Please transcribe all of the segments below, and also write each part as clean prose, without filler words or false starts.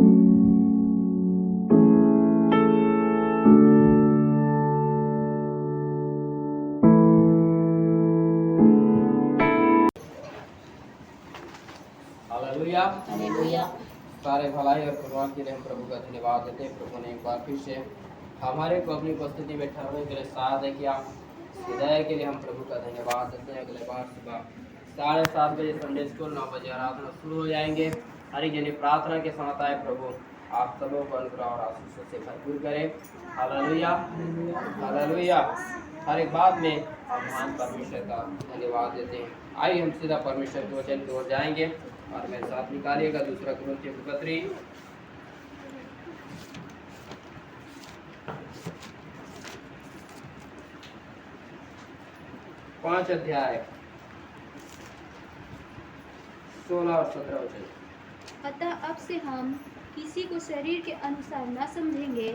Hallelujah hallelujah. सारे भलाई और करुणा के लिए हम प्रभु का धन्यवाद देते हैं। प्रभु ने एक बार फिर से हमारे को अपनी उपस्थिति में ठहरने के लिए साथ है किया। हृदय के लिए हम प्रभु का धन्यवाद देते हैं। अगले बार सुबह 7:30 बजे संडे स्कूल 9 बजे आराधना शुरू हो जाएंगे। हरी जनी प्रार्थना के साथ आए। प्रभु आप सबों को अनुग्रह और आशीषों से भरपूर करें। Hallelujah hallelujah. हर एक बात में हम महान परमेश्वर का धन्यवाद देते हैं। आइए हम सीधा परमेश्वर के वचन की ओर जाएंगे और मेरे साथ निकालिएगा 2 कुरिन्थियों की पत्री 5 अध्याय 16 और 17 वचन। अतः अब से हम किसी को शरीर के अनुसार न समझेंगे।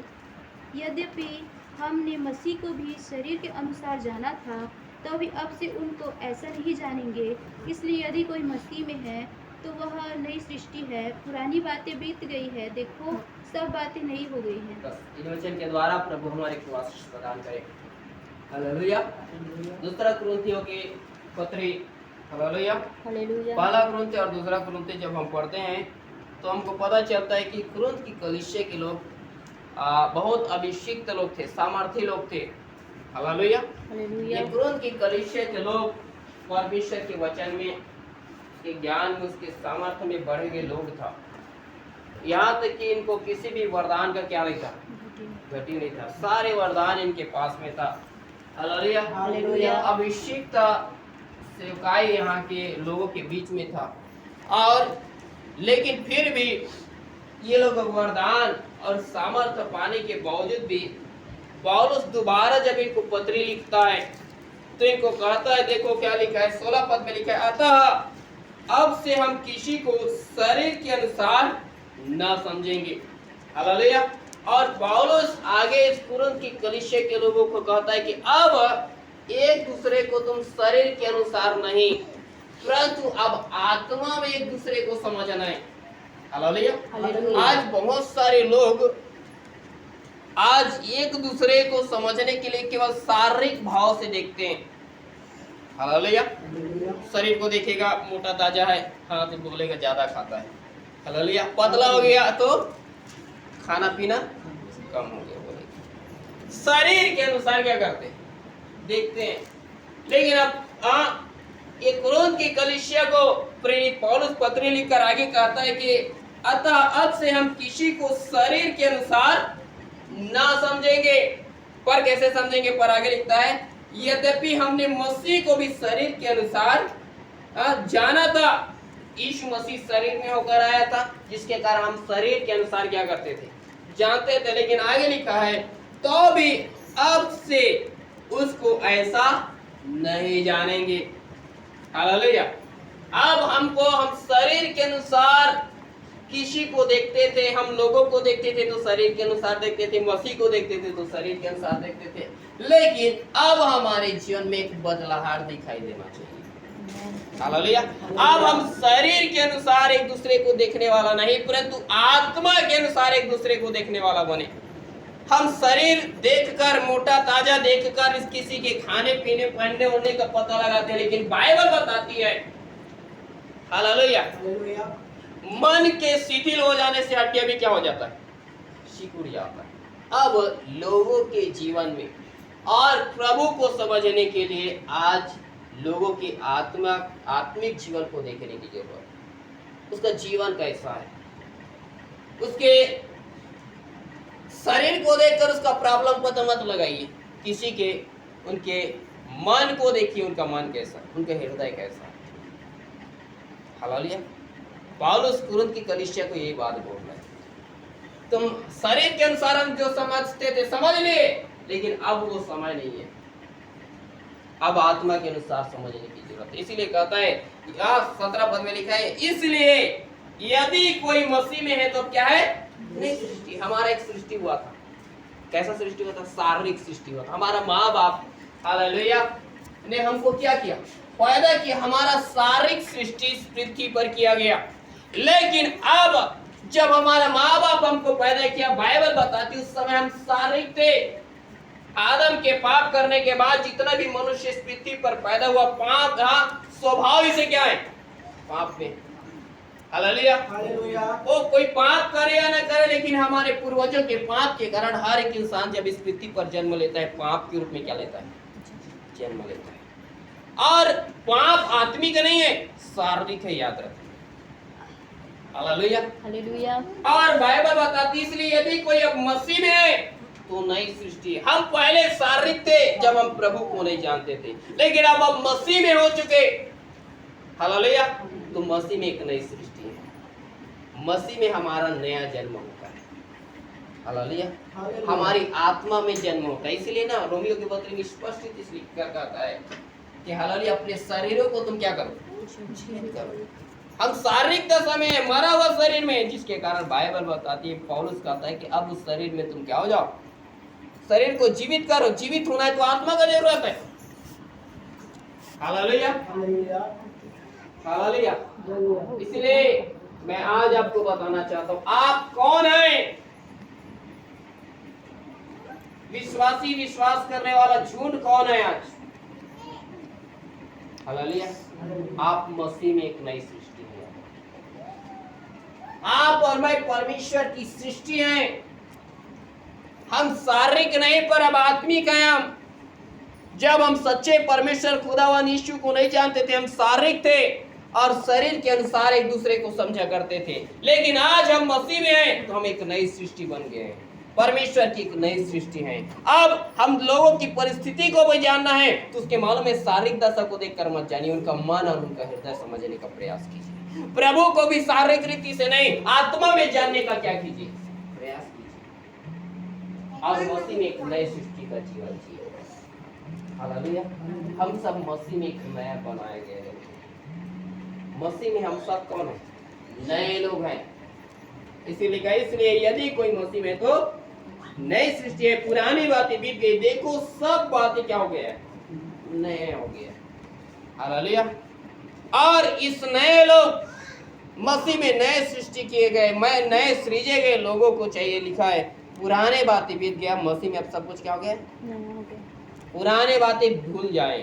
यद्यपि हमने मसीह को भी शरीर के अनुसार जाना था, तो भी अब से उनको ऐसा नहीं जानेंगे। इसलिए यदि कोई मसीह में है तो वह नई सृष्टि है, पुरानी बातें बीत गई है, देखो सब बातें नई हो गई हैं। इन वचन के द्वारा प्रभु हमारे को आशीष प्रदान करे। हालेलुया। 2 कुरिन्थियों की पत्री हालेलुया हालेलुया। पहला कुरिन्थी और 2 कुरिन्थी जब हम पढ़ते हैं तो हमको पता चलता है कि कुरिन्थ की कलीसिया के लोग बहुत अभिषिक्त लोग थे, सामर्थी लोग थे। हालेलुया। ये कुरिन्थ की कलीसिया के लोग परमेश्वर के वचन में, उसके ज्ञान में, उसके सामर्थ्य में बढ़े हुए लोग था। यहाँ तक कि इनको किसी भी वरदान का क्या नहीं था, घटी नहीं था। सारे वरदान इनके पास में था। Hallelujah hallelujah. अभिषिक्त सेवकाई यहाँ के लोगों के बीच में था। और लेकिन फिर भी ये लोग वरदान और सामर्थ्य पाने के बावजूद भी पौलुस दोबारा जब इनको पत्री लिखता है तो इनको कहता है, देखो क्या लिखा है 16 पद में लिखा है, अतः अब से हम किसी को शरीर के अनुसार न समझेंगे। हालेलुया। और पौलुस आगे इस कुरिन्थ की कलीसिया के लोगों को कहता है कि अब एक दूसरे को तुम शरीर के अनुसार नहीं, परंतु अब आत्मा में एक दूसरे को समझना है। हालेलुया। आज बहुत सारे लोग आज एक दूसरे को समझने के लिए केवल शारीरिक भाव से देखते हैं। हालेलुया। शरीर को देखेगा मोटा ताजा है, हाँ तो बोलेगा ज्यादा खाता है। हालेलुया। पतला हो गया तो खाना पीना कम हो गया बोलेगा। शरीर के अनुसार क्या करते हैं, देखते हैं। लेकिन अब ये कुरिन्थ की कलीसिया को प्रेरित पौलुस पत्री लिखकर आगे कहता है कि अतः अब से हम किसी को शरीर के अनुसार ना समझेंगे, पर कैसे समझेंगे, पर आगे लिखता है, यद्यपि हमने मसीह को भी शरीर के अनुसार जाना था। यीशु मसीह शरीर में होकर आया था, जिसके कारण हम शरीर के अनुसार क्या करते थे, जानते थे। लेकिन आगे लिखा है, तो भी अब से उसको ऐसा नहीं जानेंगे। हालेलुया। अब हम शरीर के अनुसार किसी को देखते थे, हम लोगों को देखते थे तो शरीर के अनुसार देखते थे, मसीह को देखते थे तो शरीर के अनुसार देखते थे। लेकिन अब हमारे जीवन में एक बदलाव दिखाई देना चाहिए। हालेलुया। अब हम शरीर के अनुसार एक दूसरे को देखने वाला नहीं, परंतु आत्मा के अनुसार एक दूसरे को देखने वाला बने। हम शरीर देखकर, मोटा ताजा देखकर इस किसी के खाने पीने पहनने ओढ़ने का पता लगाते हैं, लेकिन बाइबल बताती है, हालेलुया, मन के शिथिल हो जाने से हड्डियां भी क्या हो जाता है, सिकुड़ जाता है। अब लोगों के जीवन में और प्रभु को समझने के लिए आज लोगों की आत्मिक जीवन को देखने की जरूरत है। उसका जीवन कैसा है, उसके शरीर को देखकर उसका प्रॉब्लम पता मत लगाइए, किसी के उनके मन को देखिए, उनका मन कैसा, उनका हृदय कैसा। हालेलुया। पौलुस कुरिन्थ की कलीसिया को यही बात बोल रहा है, तुम शरीर के अनुसार हम जो समझते थे समझ लिए, लेकिन अब वो समय नहीं है, अब आत्मा के अनुसार समझने की जरूरत है। इसीलिए कहता है, 17 पद में लिखा है, इसलिए यदि कोई मसीह में है तो क्या है, नई सृष्टि। हमारा एक सृष्टि हुआ था, कैसा सृष्टि हुआ था, शारीरिक सृष्टि हुआ था। हमारा माँ बाप हालेलुया ने हमको क्या किया, पैदा किया, हमारा शारीरिक सृष्टि इस पृथ्वी पर किया गया। लेकिन अब जब हमारे माँ बाप हमको पैदा किया, बाइबल बताती उस समय हम शारीरिक थे। आदम के पाप करने के बाद जितना भी मनुष्य इस पृथ्वी पर पैदा हुआ, पाप स्वभाव ही से क्या है, पाप में। हालेलुया। वो कोई पाप करे या न करे, लेकिन हमारे पूर्वजों के पाप के कारण हर एक इंसान जब इस पृथ्वी पर जन्म लेता है, पाप के रूप में क्या लेता है, जन्म लेता है। और पाप आत्मिक नहीं है, शारीरिक है, याद रखें। हालेलुया। हालेलुया। और बाइबल बताती है, इसलिए यदि कोई अब मसीह में है तो नई सृष्टि है। हम पहले शारीरिक थे जब हम प्रभु को नहीं जानते थे, लेकिन अब हम मसीह में हो चुके। हालेलुया। तो मसीह में एक नई सृष्टि है। मसीह में हमारा नया जन्म होता है। हालेलुया। हमारी आत्मा में जन्म होता है। इसलिए ना रोमियो के पत्र में स्पष्ट इसलिए कहता है कि हालेलुया, अपने शरीरों को तुम क्या करो, हम शारीरिक दशा में, मरा हुआ शरीर में, जिसके कारण बाइबल बताती है, पौलुस कहता है कि अब उस शरीर में तुम क्या हो जाओ, शरीर को जीवित करो। जीवित होना है तो आत्मा का जरूरत है। हालेलुया। हालेलुया। इसलिए मैं आज आपको बताना चाहता हूं, आप कौन हैं। विश्वासी, विश्वास करने वाला झूठ कौन है आज। हालेलुया। आप मसीह में एक नई सृष्टि है। आप और मैं परमेश्वर की सृष्टि हैं। हम शारीरिक नहीं पर अब आत्मिक हैं। हम जब हम सच्चे परमेश्वर खुदावन यीशु को नहीं जानते थे, हम शारीरिक थे और शरीर के अनुसार एक दूसरे को समझा करते थे। लेकिन आज हम मसीह में हैं तो हम एक नई सृष्टि बन गए हैं। परमेश्वर की एक नई सृष्टि है। अब हम लोगों की परिस्थिति को भी जानना है तो उसके मालूम है, शारीरिक दशा को देखकर मत जानिए, उनका मन और उनका हृदय समझने का प्रयास कीजिए। प्रभु को भी शारीरिक रीति से नहीं, आत्मा में जानने का क्या कीजिए, प्रयास कीजिए। और मसीह में एक नई सृष्टि का जीवन जिए। हालेलुया। हम सब मसीह में एक नया बनाए गए हैं। मसीह में हम सब कौन है, नए लोग हैं। इसीलिए कहा, इसलिए यदि कोई मसीह में तो नई सृष्टि है, पुरानी बातें बीत गई, देखो सब बातें क्या हो गया, नए हो गया। हालेलुया। और इस नए लोग मसीह में नए सृष्टि किए गए, मैं नए सृजे गए लोगों को चाहिए। लिखा है पुराने बातें बीत गया, मसीह में अब सब कुछ क्या हो गया, पुराने बातें भूल जाए।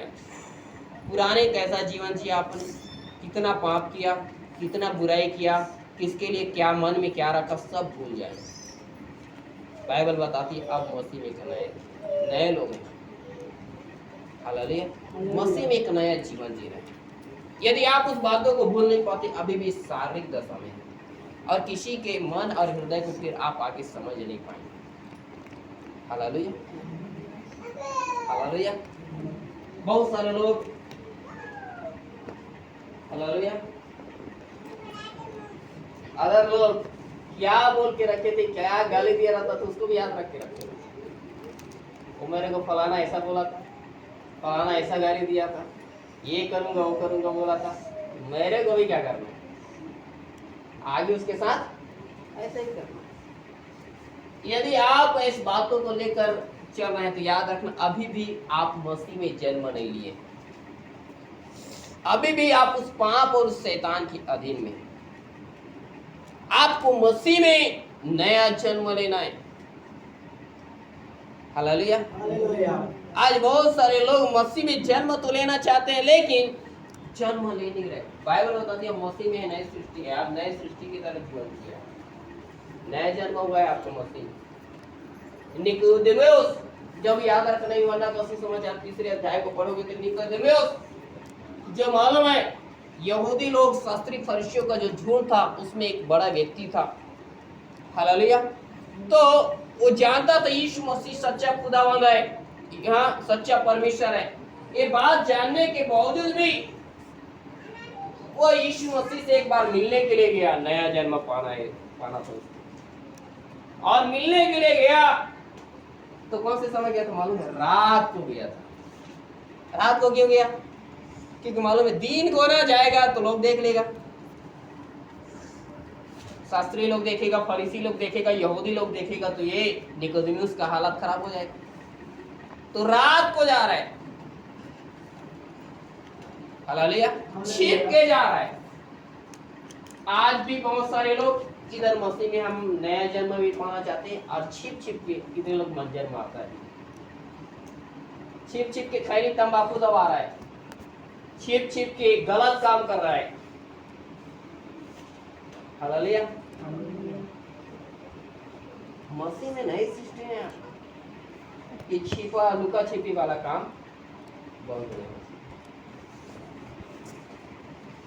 पुराने कैसा जीवन जिया आपने, कितना पाप किया, कितना बुराई किया, किसके लिए क्या मन में क्या रखा, सब भूल जाए। बाइबल बताती है अब मसीह में एक नए लोग हैं। हालेलुया। मसीह में एक नया जीवन जी रहे हैं। यदि आप उस बातों को भूल नहीं पाते, अभी भी शारीरिक दशा में है और किसी के मन और हृदय को फिर आप आगे समझ नहीं पाएंगे। हालेलुया। हालेलुया। बहुत सारे लोग, हालेलुया, अगर लोग क्या बोल के रखे थे, क्या गाली दिया रहा था, तो उसको भी याद रख के रखे। वो मेरे को फलाना ऐसा बोला था, फलाना ऐसा गाली दिया था, ये करूंगा वो करूंगा बोला था, मेरे को भी क्या करना है, आगे उसके साथ ऐसा ही करना। यदि आप इस बातों को लेकर चल रहे हैं तो याद रखना, अभी भी आप मसीह में जन्म नहीं लिए। अभी भी आप उस पाप और उस शैतान के अधीन में। आपको मसीह में नया जन्म लेना है। हालेलुया। आज बहुत सारे लोग मसीह में जन्म तो लेना चाहते हैं, लेकिन जन्म ले नहीं रहे। बाइबल बताती है मसीह में नई सृष्टि है। आप नई सृष्टि की तरह जीवन जिए, नया जन्म हुआ है आपको मसीह। निकोदेमुस, जब याद रखना ही वरना तो समाचार 3 अध्याय को पढ़ोगे तो निकोदेमुस, जो मालूम है यहूदी लोग शास्त्री फरीसियों का जो झूठ था उसमें एक बड़ा व्यक्ति था। हालेलुया। तो वो जानता था यीशु मसीह सच्चा खुदावंद है, यहाँ सच्चा परमेश्वर है। ये बात जानने के बावजूद भी वो यीशु मसीह से एक बार मिलने के लिए गया। नया जन्म पाना था उसको। और मिलने के लिए गया तो कौन से समय गया था मालूम है, रात को गया था। रात को क्यों गया, क्योंकि मालूम है दिन को ना जाएगा तो लोग देख लेगा, शास्त्री लोग देखेगा, फरीसी लोग देखेगा, यहूदी लोग देखेगा, तो ये निकोदेमुस का हालत खराब हो जाएगा। तो रात को जा रहा है, हालेलुया, छिप के जा रहा है। आज भी बहुत सारे लोग इधर मसीह में हम नया जन्म भी पाना चाहते हैं, और छिप छिप के कितने लोग मत जन्म आता है, छिप छिप के खैरी तंबाकू दबा रहा है, छिप छिप के गलत काम कर रहा है। हालेलुया। मसीह में नई सृष्टि है, ये छिपा लुका छिपी वाला काम बहुत है।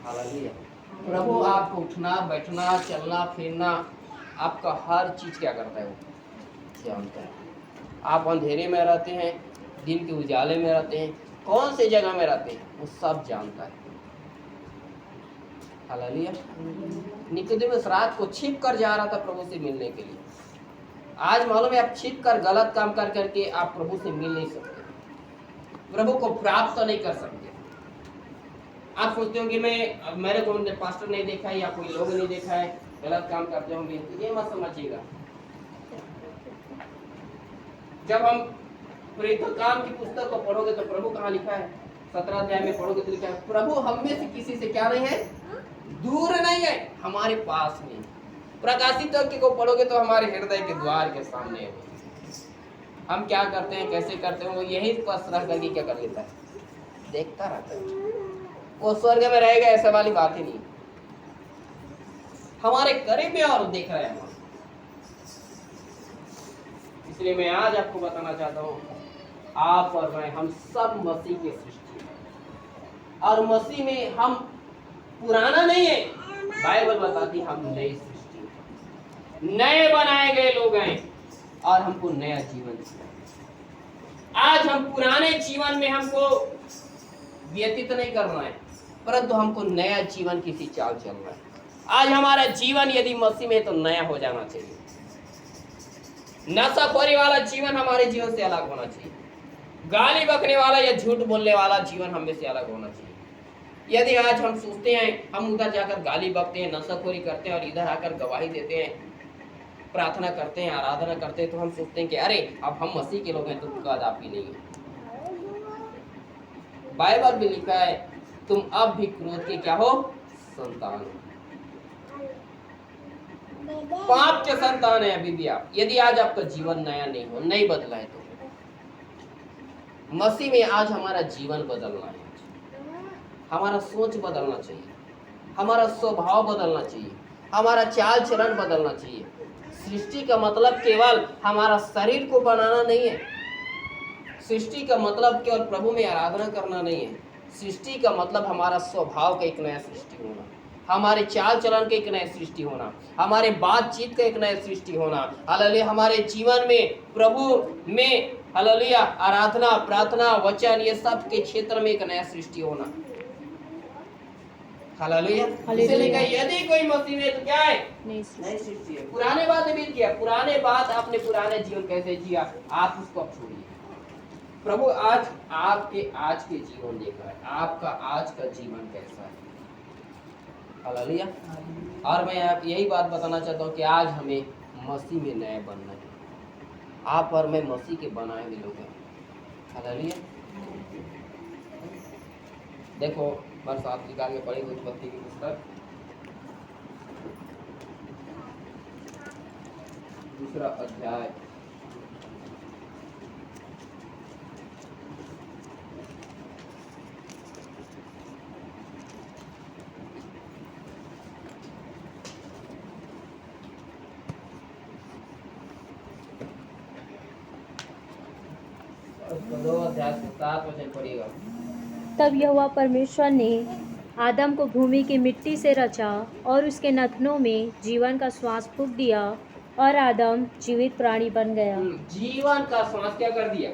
हालेलुया। प्रभु आपको उठना बैठना चलना फिरना आपका हर चीज क्या करता है, वो जानता है। आप अंधेरे में रहते हैं, दिन के उजाले में रहते हैं, कौन से जगह में रहते हैं, वो सब जानता है। हालेलुया। निकोदेमुस रात को छिप कर जा रहा था प्रभु से मिलने के लिए। आज मालूम है, आप छिप कर गलत काम कर करके आप प्रभु से मिल नहीं सकते, प्रभु को प्राप्त नहीं कर सकते। आप सोचते हो कि मेरे को पास्टर नहीं देखा है या कोई लोग नहीं देखा है, गलत काम करते होंगे, ये मत समझिएगा। जब हम प्रेरितों की पुस्तक को पढ़ोगे तो प्रभु कहाँ लिखा है, 17 अध्याय में पढ़ोगे तो लिखा है, प्रभु हम में से किसी से क्या नहीं है, दूर नहीं है, हमारे पास नहीं। प्रकाशित वाक्य को पढ़ोगे तो हमारे हृदय के द्वार के सामने है। हम क्या करते हैं, कैसे करते हैं, वो यही पास रह करके क्या कर लेता है, देखता रहता है। वो स्वर्ग में रहेगा ऐसा वाली बात ही नहीं, हमारे करीब में और देख रहे हैं। इसलिए मैं आज आपको बताना चाहता हूँ, आप और मैं, हम सब मसीह की सृष्टि हैं, और मसीह में हम पुराना नहीं है। बाइबल बताती हम नई सृष्टि हैं, नए बनाए गए लोग हैं, और हमको नया जीवन चाहिए। आज हम पुराने जीवन में हमको व्यतीत नहीं करना है, परंतु हमको नया जीवन किसी चाल चलना है। आज हमारा जीवन यदि मसीह में तो नया हो जाना चाहिए। नशाखोरी वाला जीवन हमारे जीवन से अलग होना चाहिए, गाली बकने वाला या झूठ बोलने वाला जीवन हमें से अलग होना चाहिए। यदि आज हम सोचते हैं, हम उधर जाकर गाली बकते हैं, नशाखोरी करते हैं, और इधर आकर गवाही देते हैं, प्रार्थना करते हैं, आराधना करते हैं, तो हम सोचते हैं कि अरे अब हम मसीह के लोग हैं तो कदापि नहीं है। बाइबल में लिखा है, तुम अब भी क्रोध के क्या हो, संतान हो, पाप के संतान है अभी भी आप। यदि आज आपका जीवन नया नहीं हो, नहीं बदला है, तो मसीह में आज हमारा जीवन बदलना है, हमारा सोच बदलना चाहिए, हमारा स्वभाव बदलना चाहिए, हमारा चाल चलन बदलना चाहिए। सृष्टि का मतलब केवल हमारा शरीर को बनाना नहीं है, सृष्टि का मतलब केवल प्रभु में आराधना करना नहीं है, सृष्टि का मतलब हमारा स्वभाव का एक नया सृष्टि होना, हमारे चाल चलन का एक नया सृष्टि होना, हमारे बातचीत का एक नया सृष्टि होना। हालेलुया। हमारे जीवन में प्रभु में हालेलुया आराधना प्रार्थना वचन ये सब के क्षेत्र में एक नया सृष्टि होना। हालेलुया। इसलिए यदि कोई मसीह में तो क्या है, नई सृष्टि है। पुराने बात बीत गया, पुराने बात आपने पुराने जीवन कैसे जिया आप उसको अब छोड़िए। प्रभु आज आपके आज के जीवन देख रहा है, आपका आज का जीवन कैसा है। हालेलुया। और मैं आप यही बात बताना चाहता हूँ कि आज हमें मसीह में नए बनना है। आप और मैं मसीह के बनाए हुए लोग हैं। हालेलुया। देखो बरसात निकाल के पढ़ी उत्पत्ति की पुस्तक 2 अध्याय 2 अध्याय से 7 वचन पढ़िएगा। तब यहोवा परमेश्वर ने आदम को भूमि की मिट्टी से रचा और उसके नथनों में जीवन का श्वास फूंक दिया और आदम जीवित प्राणी बन गया। जीवन का श्वास क्या कर दिया,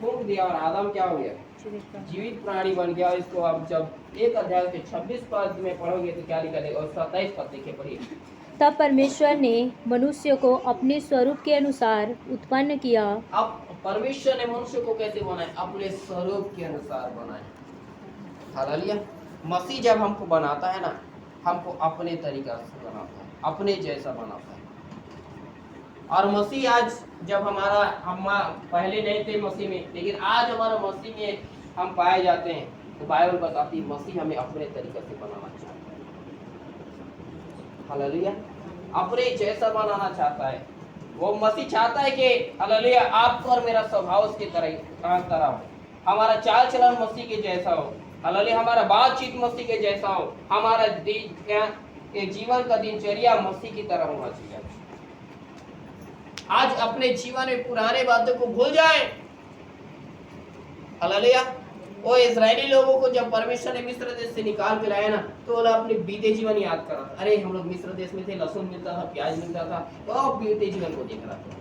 फूंक दिया, और आदम क्या हो गया, जीवित प्राणी बन गया। इसको आप जब 1 अध्याय के 26 पद में पढ़ोगे तो क्या लिखा है, और 27 पद देखे पढ़िए। तब परमेश्वर ने मनुष्य को अपने स्वरूप के अनुसार उत्पन्न किया। अब परमेश्वर ने मनुष्य को कैसे बनाया, अपने स्वरूप के अनुसार बनाया। हालेलुया। मसीह जब हमको बनाता है ना, हमको अपने तरीका से बनाता है, अपने जैसा बनाता है। और मसीह आज जब हम पहले नहीं थे मसीह में, लेकिन आज हमारा मसीह में हम पाए जाते हैं, तो बाइबल बताती है मसीह हमें अपने तरीके से बनाना चाहता है। हालेलुया। अपने जैसा बनाना चाहता है। वो मसीह चाहता है कि हालेलुया आपको और मेरा स्वभाव उसकी तरह हो, हमारा चाल चलन मसीह के जैसा हो, हालेलुया हमारा बातचीत मसीह के जैसा हो, हमारा जीवन का दिनचर्या मसीह की तरह होना चाहिए। आज अपने जीवन में पुराने बातों को भूल जाएं। हालेलुया वो इजरायली लोगों को जब परमेश्वर ने मिस्र देश से निकाल के लाया ना, तो वो अपने बीते जीवन याद कर रहा था। अरे हम लोग मिस्र देश में थे, लहसुन मिलता था, प्याज मिलता था, वो बीते जीवन को देख रहा था।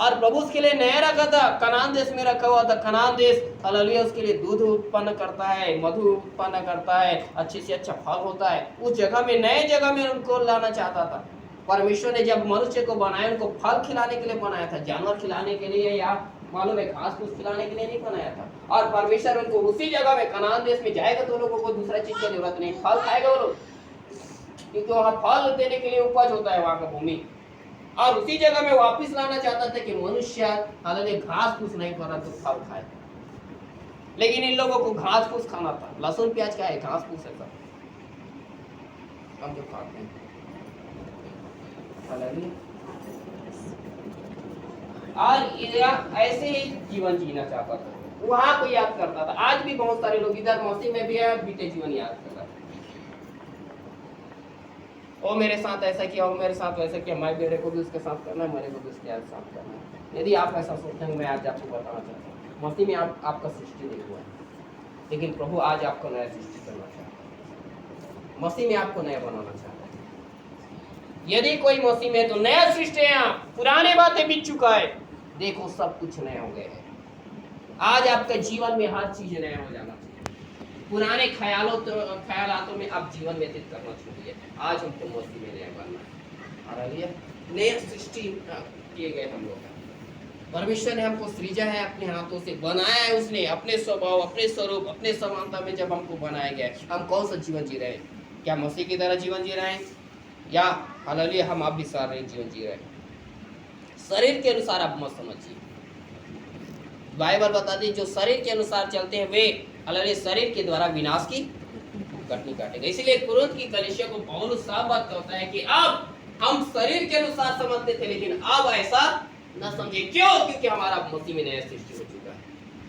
और प्रभु उसके लिए नया रखा था, कनान देश में रखा हुआ था। कनान देश हालेलुया उसके लिए दूध उत्पन्न करता है, मधु उत्पन्न करता है, अच्छे से अच्छा फल होता है। उस जगह में, नए जगह में उनको लाना चाहता था। परमेश्वर ने जब मनुष्य को बनाया, उनको फल खिलाने के लिए बनाया था, जानवर खिलाने के लिए या मालूम है घास फूस खिलाने के लिए नहीं बनाया था। और परमेश्वर उनको उसी जगह में कनान देश में जाएगा तो लोगों को दूसरा चीज की जरूरत नहीं, फल खाएगा वो लोग, क्योंकि वहाँ फल देने के लिए उपज होता है वहाँ का भूमि। और उसी जगह में वापस लाना चाहता था कि मनुष्य हालांकि घास फूस नहीं खाना तो फल खाए। लेकिन इन लोगों को घास फूस खाना था। लहसुन प्याज क्या है? घास फूस है सब हम जो खाते हैं। और ऐसे ही जीवन जीना चाहता था, वहां को याद करता था। आज भी बहुत सारे लोग इधर मसीह में भी है, बीते जीवन याद करता है। ओ मेरे साथ ऐसा किया, वो मेरे साथ वैसा किया, मैं बेटे को भी उसके साथ करना है, मेरे को भी उसके साथ करना है। यदि आप ऐसा सोचते हैं, मैं आज आपको बताना चाहता हूँ, मसीह में आपका सृष्टि नहीं हुआ है, लेकिन प्रभु आज आपको नया सृष्टि करना चाहता है। मसीह में आपको नया बनाना चाहता है। यदि कोई मसीह में, तो नया सृष्टि है। पुराने बातें बीत चुका है, देखो सब कुछ नया हो गया है। आज आपका जीवन में हर चीज नया हो जाना चाहिए। पुराने ख्यालातों में आप जीवन व्यतीत करना छोड़िए। आज हमको मसीह में नया बनना है। नया सृष्टि किए गए हम लोग। परमेश्वर ने हमको सृजा है, अपने हाथों से बनाया है उसने, अपने स्वभाव, अपने स्वरूप, अपने समानता में जब हमको बनाया गया है। हम कौन सा जीवन जी रहे हैं? क्या मसीह की तरह जीवन जी रहे हैं, या हालेलुया हम आप भी शारीरिक जीवन जी रहे हैं? शरीर के अनुसार आप मत समझिए। बाइबल बताती है जो शरीर के अनुसार चलते हैं वे हालेलुया शरीर के द्वारा विनाश की कटनी काटेगा। इसलिए कुरिन्थ की कलीसिया को पौलुस साफ बात कहता है कि अब हम शरीर के अनुसार समझते थे, लेकिन अब ऐसा न समझे। क्यों? क्योंकि हमारा मसीह में नया सृष्टि हो चुका है।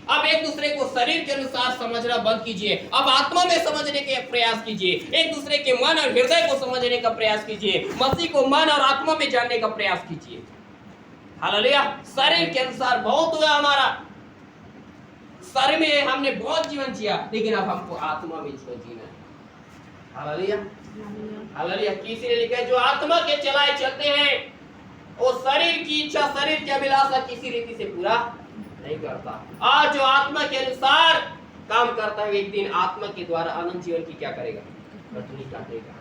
अब एक दूसरे को शरीर के अनुसार समझना बंद कीजिए, अब आत्मा में समझने के प्रयास कीजिए। एक दूसरे के मन और हृदय को समझने का प्रयास कीजिए। मसीह को मन और आत्मा में जानने का प्रयास कीजिए। हालेलुया। शरीर के अनुसार बहुत हुआ हमारा, शरीर में हमने बहुत जीवन जिया, लेकिन अब हमको आत्मा में जीवन जीना है। Hallelujah hallelujah. किसी ने लिखा है जो आत्मा के चलाए चलते हैं वो शरीर की इच्छा, शरीर की अभिलाषा किसी रीति से पूरा नहीं करता। और जो आत्मा के अनुसार काम करता है, एक दिन आत्मा के द्वारा अनंत जीवन की क्या करेगा? कटनी काटेगा।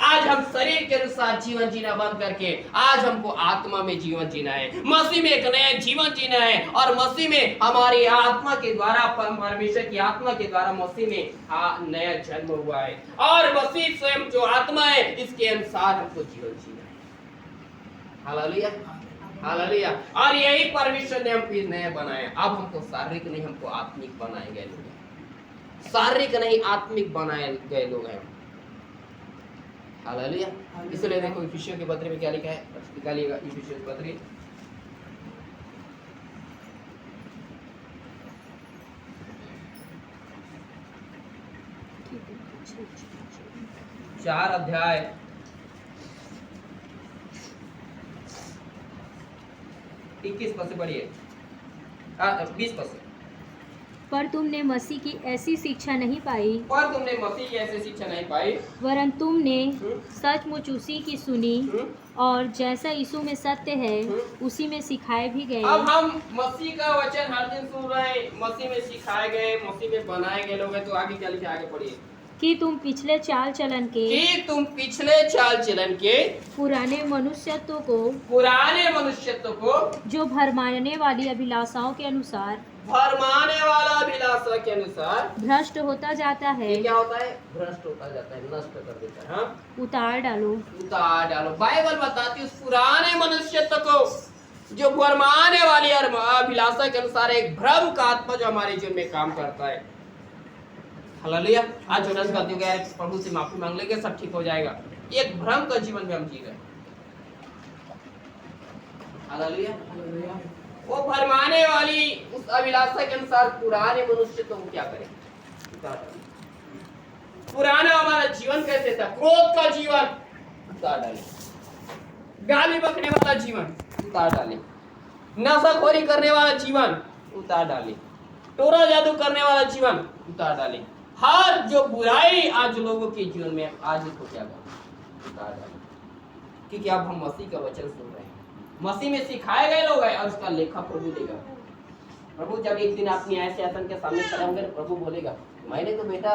आज हम शरीर के अनुसार जीवन जीना बंद करके आज हमको आत्मा में जीवन जीना है, मसीह में एक नया जीवन जीना है। और मसीह में हमारी आत्मा के द्वारा, परमेश्वर की आत्मा के द्वारा मसीह में नया जन्म हुआ है। और मसीह स्वयं जो आत्मा है, इसके अनुसार हमको जीवन जीना है। Hallelujah hallelujah. और यही परमेश्वर ने हमको नया बनाया। अब हमको शारीरिक नहीं, हमको आत्मिक बनाए गए लोग हैं। शारीरिक नहीं, आत्मिक बनाए गए लोग हैं। हालेलुया। इसलिए देखो इफिसियों के पत्र में क्या लिखा है, निकालिएगा इफिसियों के पत्र 4 अध्याय 21 पद से पढ़िए, 20 पद से। पर तुमने मसीह की ऐसी शिक्षा नहीं पाई, पर तुमने मसीह की ऐसी शिक्षा नहीं पाई, वरन तुमने सचमुच उसी की सुनी और जैसा यीशु में सत्य है उसी में सिखाए भी गए। अब हम मसीह का वचन हर दिन सुन रहे हैं, मसीह में सिखाए गए, मसीह में बनाए गए लोग हैं। तो आगे क्या लिखा, आगे पढ़िए। कि तुम पिछले चाल चलन के पुराने मनुष्यत्व को जो भरमाने वाली अभिलाषाओं के अनुसार भ्रष्ट होता जाता है। क्या होता है? भ्रष्ट होता जाता है, नष्ट कर देता है। हाँ? उतार डालो। बाइबल बताती है उस पुराने मनुष्यत्व को जो भरमाने वाली अभिलाषा के अनुसार एक भ्रम का आत्मा जो हमारे जीवन में काम करता है। हालेलुया। आज जो गलती हो गया है, प्रभु से माफी मांग लेंगे, सब ठीक हो जाएगा। एक भ्रम का जीवन में हम जी रहे हैं। हालेलुया। वो भरमाने वाली उस अभिलाषा के अनुसार पुराने मनुष्य तो क्या करें, पुराना हमारा जीवन कैसे था, क्रोध का जीवन उतार डाले, गाली बकने वाला जीवन उतार डाले, नशाखोरी करने वाला जीवन उतार डाले, टोरा जादू करने वाला जीवन उतार डाले। हर जो बुराई आज लोगों के जीवन में आज इसको क्या करें, उतार डाले। क्योंकि अब हम मसीह का वचन सुन रहे हैं, मसीह में सिखाए गए लोग हैं और उसका लेखा प्रभु देगा। प्रभु जब एक दिन अपनी ऐसे आसन के सामने खड़े होंगे, प्रभु बोलेगा, मैंने तो बेटा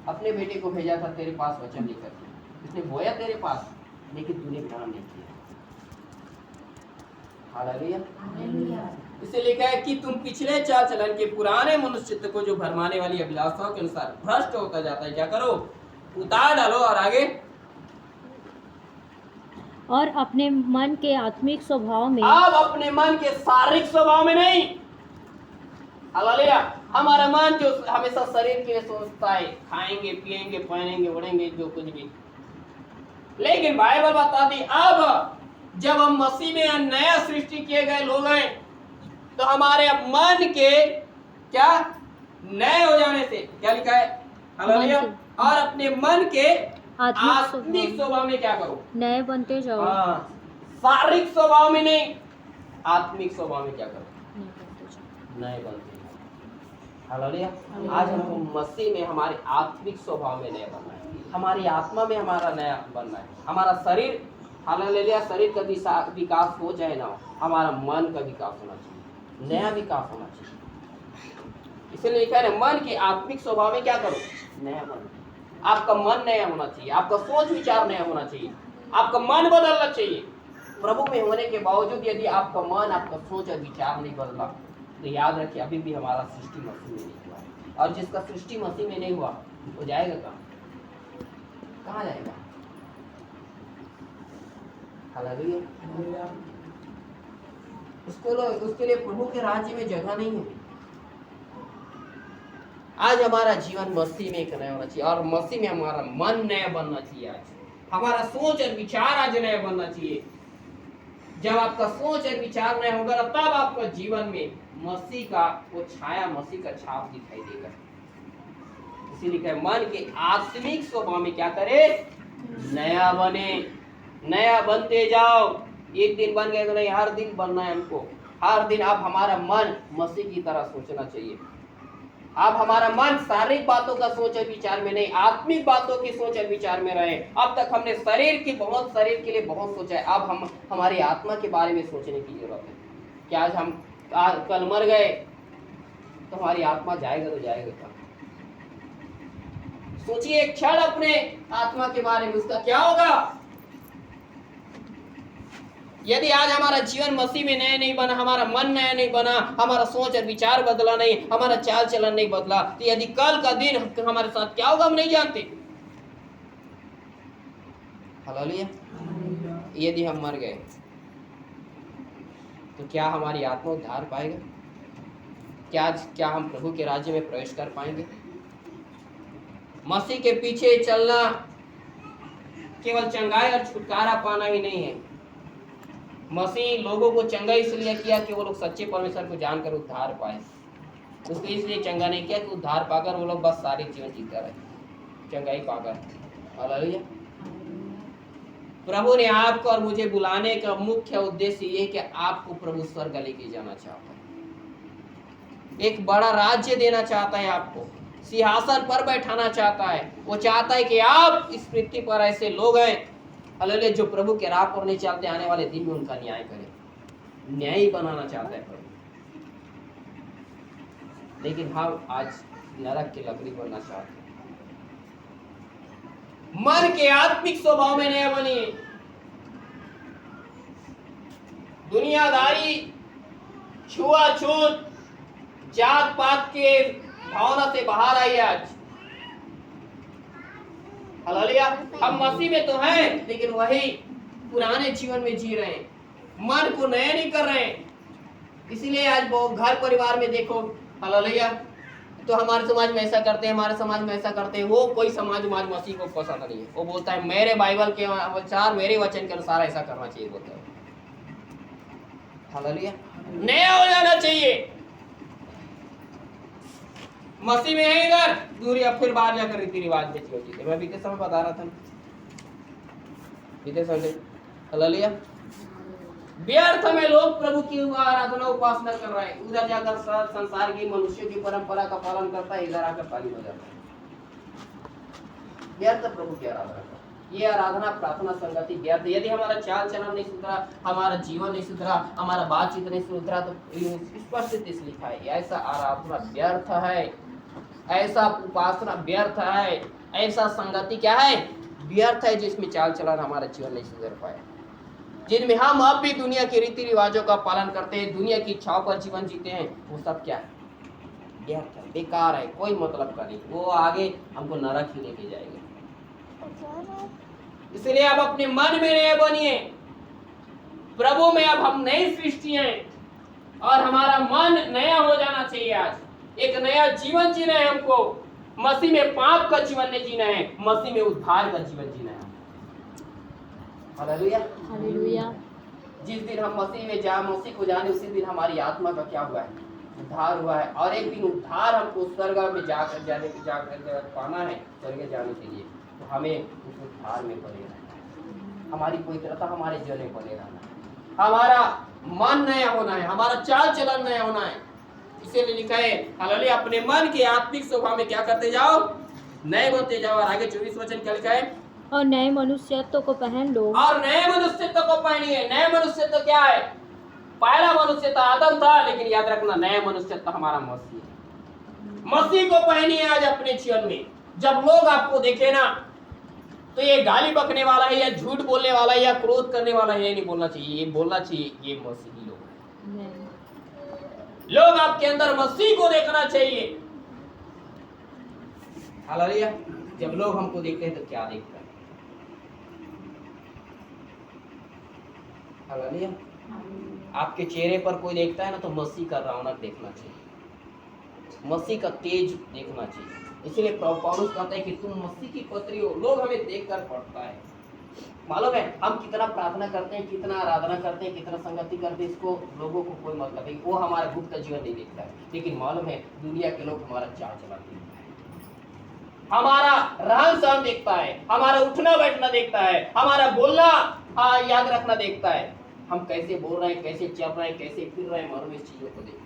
अपने बेटे को भेजा था तेरे पास वचन लेकर, उसने बोया तेरे पास, लेकिन तूने काम नहीं किया। हालेलुया। इसे लिखा है कि तुम पिछले चाल चलन के पुराने मनुष्य को जो भरमाने वाली अभिलाषाओं के अनुसार भ्रष्ट होता जाता है, क्या करो, उतार डालो। और आगे, और अपने मन के आत्मिक स्वभाव में, अब अपने मन के शारीरिक स्वभाव में नहीं। हालेलुया। हमारा मन जो हमेशा शरीर के लिए सोचता है, खाएंगे पिएंगे पहनेंगे उड़ेंगे जो कुछ भी, लेकिन बाइबल बताती अब जब हम मसीह में नया सृष्टि किए गए लोग हैं, तो हमारे अब मन के क्या नए हो जाने से, क्या लिखा है, हालेलुया, और अपने मन के आत्मिक स्वभाव में क्या करो, नए बनते जाओ। शारीरिक स्वभाव में नहीं, आत्मिक स्वभाव में क्या करो, नए बनते जाओ। हालेलुया। आज हमको मसीह में हमारे आत्मिक स्वभाव में नया बनना है, हमारी आत्मा में हमारा नया बनना है। हमारा शरीर, हालेलुया, शरीर का विकास हो जाए ना, हमारा मन का विकास होना चाहिए, नया विकास होना चाहिए। इसलिए लिखा है ना, मन के आत्मिक स्वभाव में क्या करो, नया बनो। आपका मन नया होना चाहिए, आपका सोच विचार नया होना चाहिए, आपका मन बदलना चाहिए। प्रभु में होने के बावजूद यदि आपका मन, आपका सोच और विचार नहीं बदला, तो याद रखिए अभी भी हमारा सृष्टि मसीह में नहीं हुआ। और जिसका सृष्टि मसीह में नहीं हुआ वो जाएगा कहाँ जाएगा? हालेलुया। उसके लिए प्रभु के राज्य में जगह नहीं है। आज हमारा जीवन मसीह में एक नया होना चाहिए, और मसीह में हमारा मन नया बनना चाहिए। आज हमारा सोच और विचार आज नया बनना चाहिए। जब आपका सोच और विचार नया होगा, तब आपका जीवन में मसीह का वो छाया, मसीह का छाप दिखाई देगा। इसीलिए मन के आत्मिक स्वभाव में क्या करे, नया बने, नया बनते जाओ। एक दिन बन गए तो नहीं, हर दिन बनना है हमको। हर दिन आप हमारा मन मसीह की तरह सोचना चाहिए। आप हमारा मन शारीरिक बातों का सोच और विचार में नहीं, आत्मिक बातों की सोच और विचार में रहे। अब तक हमने शरीर के लिए बहुत सोचा है, अब हम हमारी आत्मा के बारे में सोचने की जरूरत है। कि आज हम कल मर गए तो हमारी आत्मा जाएगा तो जाएगा कहाँ? सोचिए एक क्षण अपने आत्मा के बारे में, उसका क्या होगा? यदि आज हमारा जीवन मसीह में नया नहीं बना, हमारा मन नया नहीं बना, हमारा सोच और विचार बदला नहीं, हमारा चाल चलन नहीं बदला, तो यदि कल का दिन हमारे साथ क्या होगा हम नहीं जानते। हालेलुया। यदि हम मर गए तो क्या हमारी आत्मा उद्धार पाएगा? क्या हम प्रभु के राज्य में प्रवेश कर पाएंगे? मसीह के पीछे चलना केवल चंगाई और छुटकारा पाना ही नहीं है। मसीह लोगों को चंगा इसलिए किया कि वो लोग सच्चे परमेश्वर को जानकर उद्धार पाए। उसको इसलिए चंगा नहीं किया कि उद्धार पाकर वो लोग बस सारे जीवन जीते रहे, चंगाई पाकर। हालेलुया। प्रभु ने आपको और मुझे बुलाने का मुख्य उद्देश्य ये कि आपको प्रभु स्वर्ग लेके जाना चाहता है, एक बड़ा राज्य देना चाहता है, आपको सिंहासन पर बैठाना चाहता है। वो चाहता है कि आप इस पृथ्वी पर ऐसे लोग हैं, हालेलुया, जो प्रभु के राह पर नहीं चलते, आने वाले दिन में उनका न्याय करें, न्यायी बनाना चाहता है प्रभु। लेकिन हम आज नरक की लकड़ी बनना चाहते हैं। मन के आत्मिक स्वभाव में नया बनिए। दुनियादारी, छुआछूत, जात पात के भावना से बाहर आई आज। हालेलुया। हम मसीह में तो हैं, लेकिन वही पुराने जीवन में जी रहे हैं, मन को नया नहीं कर रहे हैं। इसीलिए आज वो घर परिवार में देखो, हालेलुया, तो हमारे समाज में ऐसा करते हैं, हमारे समाज में ऐसा करते हैं। वो कोई समाज मसीह को पसंद नहीं है। वो बोलता है मेरे बाइबल के अनुसार, मेरे वचन के अनुसार ऐसा करना चाहिए, बोलता है। हालेलुया। नया हो जाना चाहिए। मसीह में है इधर दूरी, अब फिर बाहर जाकर रीति रिवाज बेची होती थी। मैं बीते समय बता रहा था, बीते समय। हालेलुया। व्यर्थ में लोग प्रभु की आराधना उपासना कर रहे हैं। उधर जाकर संसार की मनुष्य की परंपरा का पालन करता है, इधर आकर पाली हो जाता है। व्यर्थ प्रभु की आराधना करता है। ये आराधना प्रार्थना संगति व्यर्थ। यदि हमारा चाल चलन नहीं सुधरा, हमारा जीवन नहीं सुधरा, हमारा बातचीत नहीं सुधरा, तो स्पष्ट लिखा है ऐसा आराधना व्यर्थ है, ऐसा उपासना व्यर्थ है, ऐसा संगति क्या है, व्यर्थ है, जिसमें चाल चलन हमारा जीवन नहीं सुधर पाए, जिनमें हम अब भी दुनिया के रीति रिवाजों का पालन करते हैं, दुनिया की इच्छाओं पर जीवन जीते हैं। वो सब क्या है, व्यर्थ है, बेकार है, कोई मतलब का नहीं। वो आगे हमको नरक ही लेके जाएगा। इसलिए अब अपने मन में नए बनिए। प्रभु में अब हम नई सृष्टि हैं और हमारा मन नया हो जाना चाहिए। आज एक नया जीवन जीना है हमको। मसीह में पाप का जीवन नहीं जीना है, मसीह में उद्धार का जीवन जीना है। Hallelujah, hallelujah. जिस दिन हम मसीह को जाने, उसी दिन हमारी आत्मा का क्या हुआ है, उद्धार हुआ है। और एक दिन उद्धार हमको स्वर्ग में जाकर पाना है। स्वर्ग जाने के लिए तो हमें उस उद्धार में बने रहना है। हमारी पवित्रता हमारे जीवन में बने रहना है। हमारा मन नया होना है, हमारा चाल चलन नया होना है। इसीलिए लिखा है, हालेलुया, अपने मन के आत्मिक स्वभाव में क्या करते जाओ, नए बनते जाओ। और आगे 24 वचन क्या लिखा है, और नए मनुष्यत्व को पहन लो। और नए मनुष्यत्व को पहनिए। नए मनुष्यत्व क्या है, पहला मनुष्यत्व आदम था, लेकिन याद रखना नया मनुष्यत्व हमारा मसीह है। मसीह को पहनिए आज अपने जीवन में। जब लोग आपको देखे ना, तो ये गाली बकने वाला है या झूठ बोलने वाला है या क्रोध करने वाला है, ये नहीं बोलना चाहिए। ये बोलना चाहिए ये मसीही लोग हैं। लोग आपके अंदर मसीह को देखना चाहिए। हालेलुया। जब लोग हमको देखते हैं तो क्या देखते हैं, हालेलुया। आपके चेहरे पर कोई देखता है ना, तो मसीह का रौनक देखना चाहिए, मसीह का तेज देखना चाहिए। इसलिए पौलुस कहता है कि तुम मसीह की पत्री हो। लोग हमें देखकर पढ़ता है। मालूम है हम कितना प्रार्थना करते हैं, कितना आराधना करते हैं, कितना संगति करते हैं, इसको लोगों को कोई मतलब नहीं। वो हमारा गुप्त जीवन नहीं देखता है, लेकिन मालूम है दुनिया के लोग हमारा चाल चलन देखता है, हमारा रहन सहन देखता है, हमारा उठना बैठना देखता है, हमारा बोलना याद रखना देखता है। हम कैसे बोल रहे हैं, कैसे चल रहे हैं, कैसे फिर रहे हैं, मालूम इस चीजों को देखता है।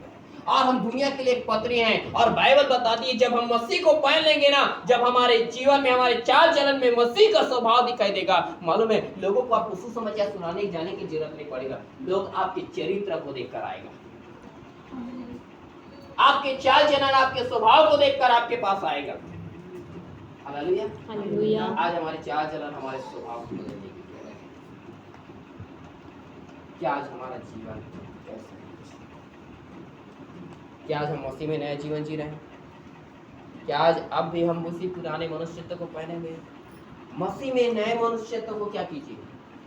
और हम दुनिया के लिए एक पत्री हैं। और बाइबल बताती है जब हम मसीह को पहन लेंगे ना, जब हमारे जीवन में, हमारे चाल चलन में मसीह का स्वभाव दिखाई देगा, मालूम है लोगों को आपको सुसमाचार सुनाने जाने की जरूरत नहीं पड़ेगा। लोग आपके चरित्र को देखकर आएगा, आपके चाल चलन, आपके स्वभाव को देखकर आपके पास आएगा। Hallelujah, hallelujah. आज हमारे चाल चलन, हमारे स्वभाव को बदलने की जरूरत है। क्या आज हमारा जीवन कैसा है? क्या आज हम मसीह में नया जीवन जी रहे हैं? क्या आज अब भी हम उसी पुराने मनुष्यत्व को पहने हुए हैं? मसीह में नए मनुष्यत्व को क्या कीजिए,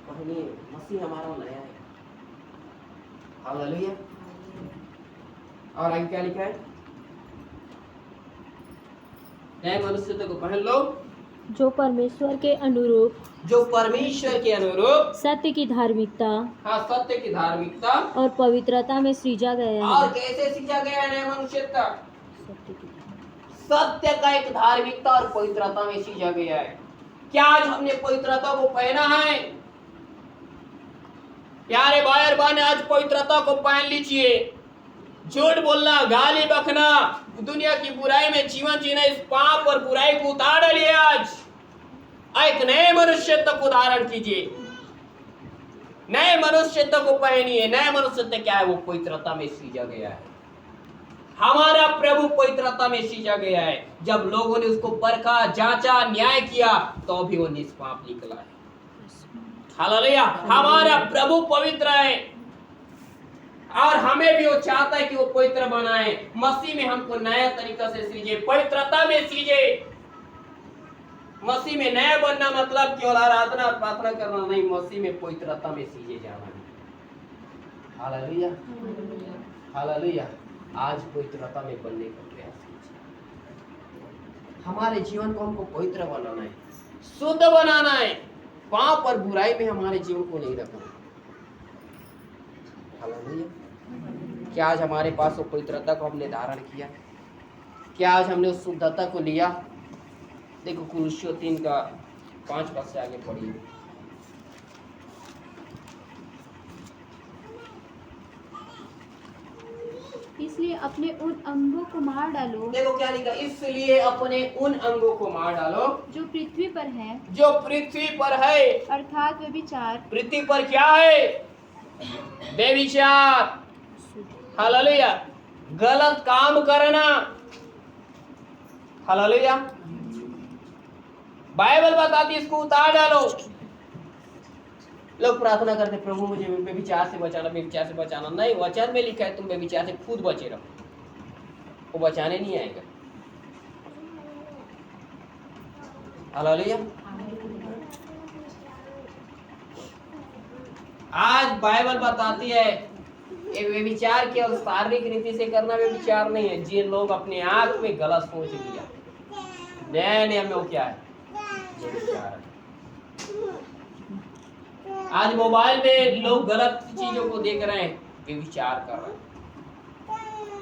पहनिए। मसीह हमारा नया है। हालेलुया। और आगे क्या लिखा है, नए मनुष्यत्व को पहन लो जो परमेश्वर के अनुरूप, जो परमेश्वर के अनुरूप सत्य की धार्मिकता, हाँ, सत्य की धार्मिकता और पवित्रता में सृजा गया और है। कैसे सींचा गया है नए मनुष्यत्व, सत्य की सत्य का एक धार्मिकता और पवित्रता में सींचा गया है। क्या आज हमने पवित्रता को पहना है? प्यारे भाई और बहन, आज पवित्रता को पहन लीजिए। झूठ बोलना, गाली बकना, दुनिया की बुराई में जीवन जीना, इस पाप और बुराई को उतार डालिए। आज एक नए मनुष्यत्व को धारण कीजिए, नए मनुष्यत्व को पहनिए। नए मनुष्यत्व क्या है, वो पवित्रता में सींचा गया है। हमारा प्रभु पवित्रता में सींचा गया है। जब लोगों ने उसको परखा, जांचा, न्याय किया, तो भी वो निष्पाप निकला है। हालेलुया। हमारा प्रभु पवित्र है और हमें भी वो चाहता है कि वो पवित्र बनाए। मसीह में हमको नया तरीका से सींचे, पवित्रता में सींचे। मसीह में नया बनना मतलब केवल आराधना और प्रार्थना करना नहीं, मसीह में पवित्रता में सींचे जाना है। Hallelujah, hallelujah. आज पवित्रता में बनने का प्रयास कीजिए। हमारे जीवन को हमको पवित्र बनाना है, शुद्ध बनाना है, पाप और बुराई में हमारे जीवन को नहीं रखना। हालेलुया। क्या आज हमारे पास वो पवित्रता को हमने धारण किया? क्या आज हमने उस शुद्धता को लिया? देखो कुलुस्सियों 3:5 पद से आगे पढ़िए। इसलिए अपने उन अंगों को मार डालो देखो क्या लिखा, इसलिए अपने उन अंगों को मार डालो जो पृथ्वी पर है, जो पृथ्वी पर है। अर्थात व्यभिचार, पृथ्वी पर क्या है? बेविचार। हालेलुया। गलत काम करना। हालेलुया। बाइबल बताती है इसको उतार डालो। लोग प्रार्थना करते, प्रभु मुझे बेविचार से बचाना, बेविचार से बचाना। नहीं, वचन में लिखा है तुम बेविचार से खुद बचे रहो, वो बचाने नहीं आएगा। हालेलुया। आज बाइबल बताती है ये व्यभिचार केवल शारीरिक रीति से करना व्यभिचार नहीं है। जिन लोग अपने आंख में गलत सोच लिया, नया नियम में वो क्या है? व्यभिचार है। आज मोबाइल में लोग गलत चीजों को देख रहे हैं, व्यभिचार कर रहे हैं।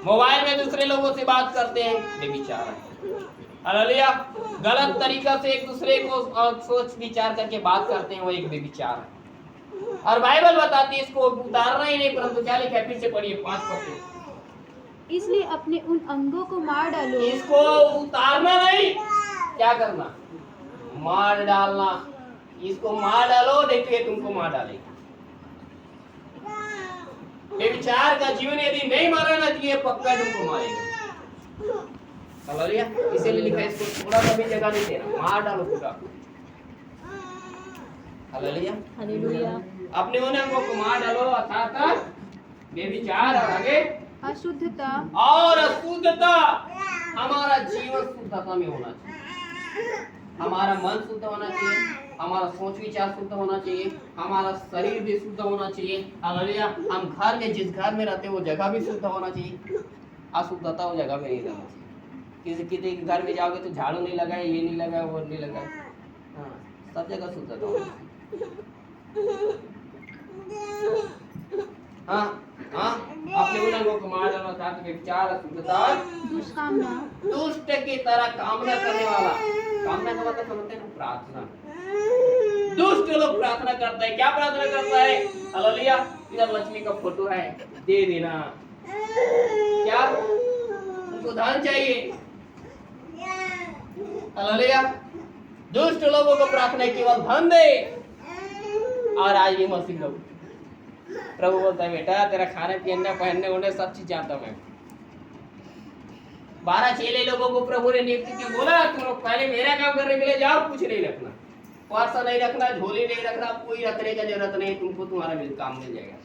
मोबाइल में दूसरे लोगों से बात करते हैं, व्यभिचार है। हालेलुया। गलत तरीका से एक दूसरे को सोच विचार करके बात करते हैं, वो एक व्यभिचार है। और बाइबल बताती है इसको उतारना ही नहीं, परंतु क्या लिखा है? फिर से पढ़िए 5 पद। इसलिए अपने उन अंगों को मार डालो। इसको उतारना नहीं, क्या करना? मार डालना। इसको मार डालो, देखिए तुमको मार डालेगा। व्यभिचार का जीवन यदि नहीं मारना चाहिए, पक्का तुमको मारेगा। हालेलुया। इसीलिए लिखा है इसको थोड़ा सा भी जगह नहीं देना, मार डालो पूरा। हालेलुया। हालेलुया। अपने उन अंगों को मार डालो, अर्थात व्यभिचार और आगे अशुद्धता और अशुद्धता। हमारा जीवन शुद्धता में होना चाहिए, हमारा मन शुद्ध होना चाहिए, हमारा सोच विचार शुद्ध होना चाहिए, हमारा शरीर भी शुद्ध होना चाहिए। हालेलुया। हम घर में जिस घर में रहते हैं वो जगह भी शुद्ध होना चाहिए। अशुद्धता वो जगह में नहीं रहना चाहिए। किसी के घर में जाओगे तो झाड़ू नहीं लगाए, ये नहीं लगाए, वो नहीं लगाए। हाँ, सब जगह शुद्धता होना चाहिए। हाँ हाँ, अपने उन अंगों को मार डालो, अर्थात व्यभिचार, अशुद्धता, दुष्कामना, दुष्ट की तरह कामना करने वाला। कामना का मतलब समझते हैं? प्रार्थना। दुष्ट लोग प्रार्थना करता है। क्या प्रार्थना करता है? हालेलुया। इधर लक्ष्मी का फोटो है, दे देना। क्या उनको धन चाहिए? हालेलुया। दुष्ट लोगों को प्रार्थना केवल धन दे। और आज ये मसीह लोग, प्रभु बोलता है बेटा तेरा खाने पीने पहनने ओढ़ने सब चीज जानता मैं। 12 चेले लोगों को प्रभु ने नियुक्त किया, बोला तुम लोग पहले मेरा काम करने के लिए जाओ, कुछ नहीं रखना, पर्सा नहीं रखना, झोली नहीं रखना, कोई रखने का जरूरत नहीं, तुमको तुम्हारा काम मिल जाएगा।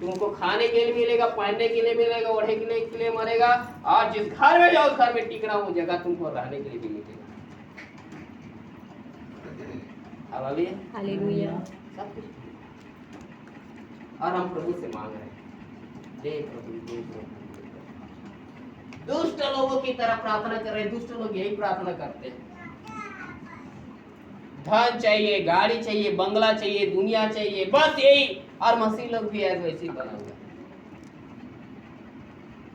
तुमको खाने के लिए मिलेगा, पहनने के लिए मिलेगा, ओढ़ने के लिए मरेगा, और जिस घर में जाओ उस घर में टिकना, वो जगह तुमको रहने के लिए भी मिलेगा। हालेलुया। हालेलुया। सब कुछ। और हम प्रभु से मांग रहे हैं, दे प्रभु, दे प्रभु। दुष्ट लोगों की तरह प्रार्थना कर रहे हैं। दुष्ट लोग यही प्रार्थना करते हैं, धन चाहिए, गाड़ी चाहिए, बंगला चाहिए, दुनिया चाहिए, बस यही। और मसीह लोग भी ऐसे वैसे बना हुआ।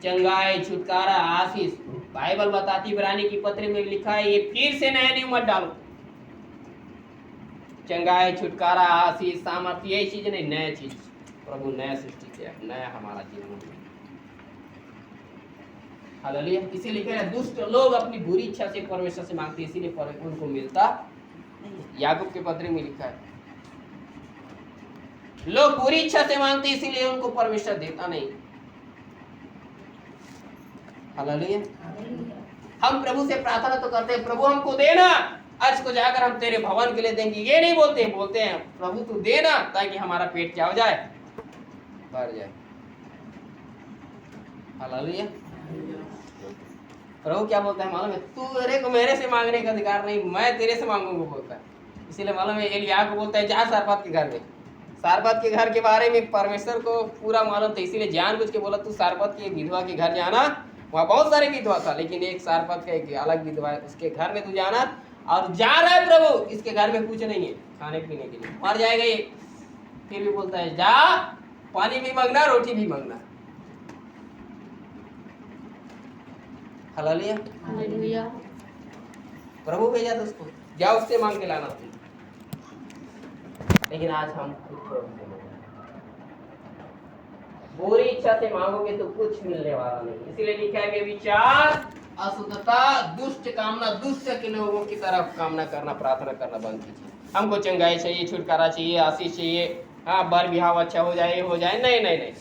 चंगाई, छुटकारा, आशीष। बाइबल बताती, इब्रानी की पत्री में लिखा है, ये फिर से नया नियम मत डालो। चंगाई, छुटकारा, आशीष, सामर्थ्य, यही चीज नहीं, नया चीज। प्रभु नया सृष्टि किया, नया हमारा जीवन। हालेलुया। इसीलिए कह रहे हैं दुष्ट लोग अपनी बुरी इच्छा से परमेश्वर से मांगते, इसीलिए उनको मिलता नहीं। याकूब के पत्र में लिखा है, लोग बुरी इच्छा से मांगते इसीलिए उनको परमेश्वर देता नहीं। हालेलुया। हम प्रभु से प्रार्थना तो करते हैं, प्रभु हमको देना, आज को जाकर हम तेरे भवन के लिए देंगे, ये नहीं बोलते हैं, बोलते हैं प्रभु तू देना ताकि हमारा पेट क्या हो जाए, भर जाए। हालेलुया। प्रभु क्या बोलता है मालूम है? तू मेरे से मांगने का अधिकार नहीं, मैं तेरे से मांगूंगा बोलता है। इसीलिए मालूम है एलिय्याह को बोलता है जा सारपत के घर में। सारपत के घर के बारे में परमेश्वर को पूरा मालूम था, इसीलिए जानबूझ के बोला तू सारपत की विधवा के घर जाना वहाँ बहुत सारे विधवा था, लेकिन एक सारपत का एक अलग विधवा है, उसके घर में तू जाना और जा रहा है प्रभु, इसके घर में कुछ नहीं है खाने पीने के लिए, मर जाएगा ये, फिर भी बोलता है जा, पानी भी मांगना, रोटी भी मांगना। हालेलुया। हालेलुया। प्रभु भेजा था उसको, जा उससे मांग के लाना तुम। लेकिन आज हम खुद प्रभु से मांगते हैं। बुरी इच्छा से मांगोगे तो कुछ मिलने वाला नहीं। इसीलिए लिखा है व्यभिचार, अशुद्धता, दुष्ट कामना, दुष्ट के लोगों की तरफ कामना करना, प्रार्थना करना बंद कीजिए। हमको चंगाई चाहिए, छुटकारा चाहिए, आशीष चाहिए, हाँ बर बिहाव अच्छा हो जाए, हो जाए, नहीं नहीं नहीं,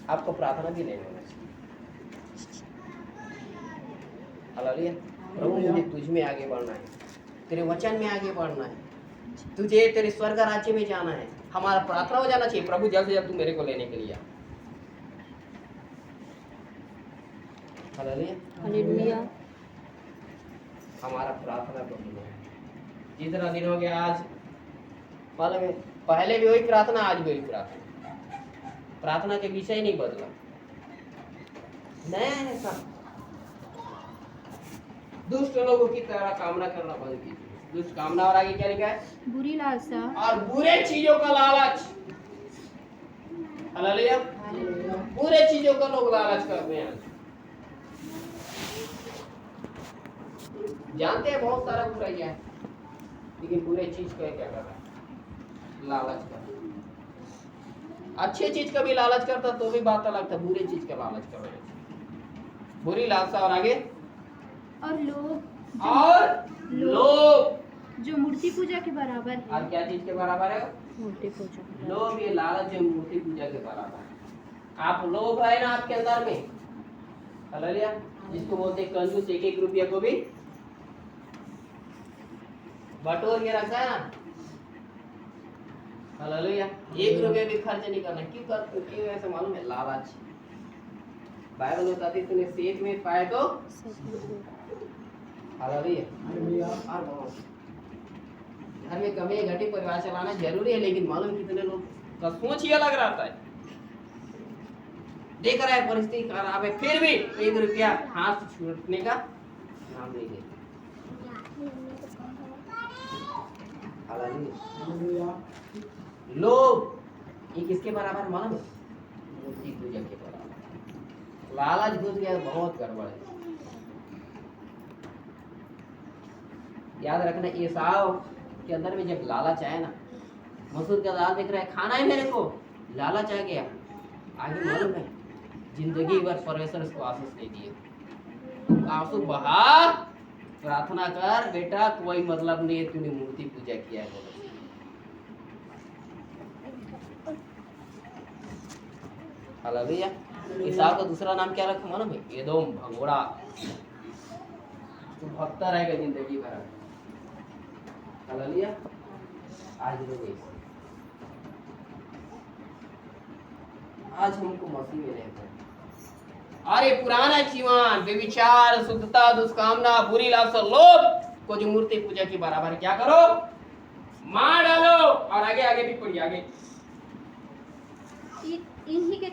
आपको प्रार्थना भी नहीं होना चाहिए। हालेलुया। प्रभु मुझे तुझ में आगे बढ़ना है, तेरे वचन में आगे बढ़ना है, तुझे तेरे स्वर्ग राज्य में जाना है। हमारा प्रार्थना हो जाना चाहिए, प्रभु जल्द से जल्द तू मेरे को लेने के लिए आ। हालेलुया। हालेलुया। हमारा प्रार्थना को सुनो। जितना दिन हो गया आज, पहले भी वही प्रार्थना, आज भी वही प्रार्थना, प्रार्थना के विषय नहीं बदला। नहीं सब दुष्ट लोगों की तरह कामना करना बंद कीजिए। दुष्ट कामना और आगे क्या लिखा है? बुरी लालसा और बुरे चीजों का लालच। हालेलुया। बुरे चीजों का लोग लालच करते हैं। जानते हैं बहुत सारा बुराइयां है, लेकिन बुरे चीज का क्या कर रहा है? लालच कर। अच्छे चीज का भी लालच करता तो भी बात अलग था, बुरे चीज का लालच कर रहे। बुरी लालसा और आगे और लोभ जो मूर्ति पूजा के बराबर है। और क्या चीज के बराबर है? मूर्ति पूजा। लोभ, ये लालच जो मूर्ति पूजा के बराबर है। आप लोभ है ना आपके अंदर में, हालेलुया, जिसको बोलते हैं कंजूस, एक एक रुपया को भी बटोर के रखता है ना, हालेलुया, एक रुपया भी खर्च नहीं करना। क्यों करते? क्यों ऐसा मालूम है? लालच। बाइबल में कहती है तूने सेठ में पाए तो हालेलुया। और बहुत घर में कमी घटी परिवार चलाना जरूरी है, लेकिन मालूम कितने लोग का सोच ही अलग रहता है। देख रहा है परिस्थिति खराब है, फिर भी एक रुपया हाथ छूटने का नाम नहीं लेते। हालेलुया। लोभ, ये किसके बराबर मालूम है? मूर्ति पूजा के बराबर। लालच घुस गया, बहुत गड़बड़ है। याद रखना, एसाव के अंदर में जब लालच आया ना, मसूर का दाल दिख रहा है, खाना है मेरे को, लालच आ गया, आगे मालूम है जिंदगी भर परमेश्वर उसको आशीष नहीं दिए। आंसू बहा, प्रार्थना कर बेटा, कोई मतलब नहीं है तूने मूर्ति पूजा किया है। हालेलुया। एसाव का दूसरा नाम क्या रखा मालूम है? एदोम, भगोड़ा। तू भक्ता रहेगा जिंदगी भर। हालेलुया। आज लोग ऐसे, आज हमको मसीह में रहते हैं। अरे पुराना जीवन, व्यभिचार, शुद्धता, दुष्कामना, बुरी लालसा, लोभ को जो मूर्ति पूजा की बराबर, क्या करो? मार डालो। और आगे आगे भी पढ़िए, आगे। इन्हीं के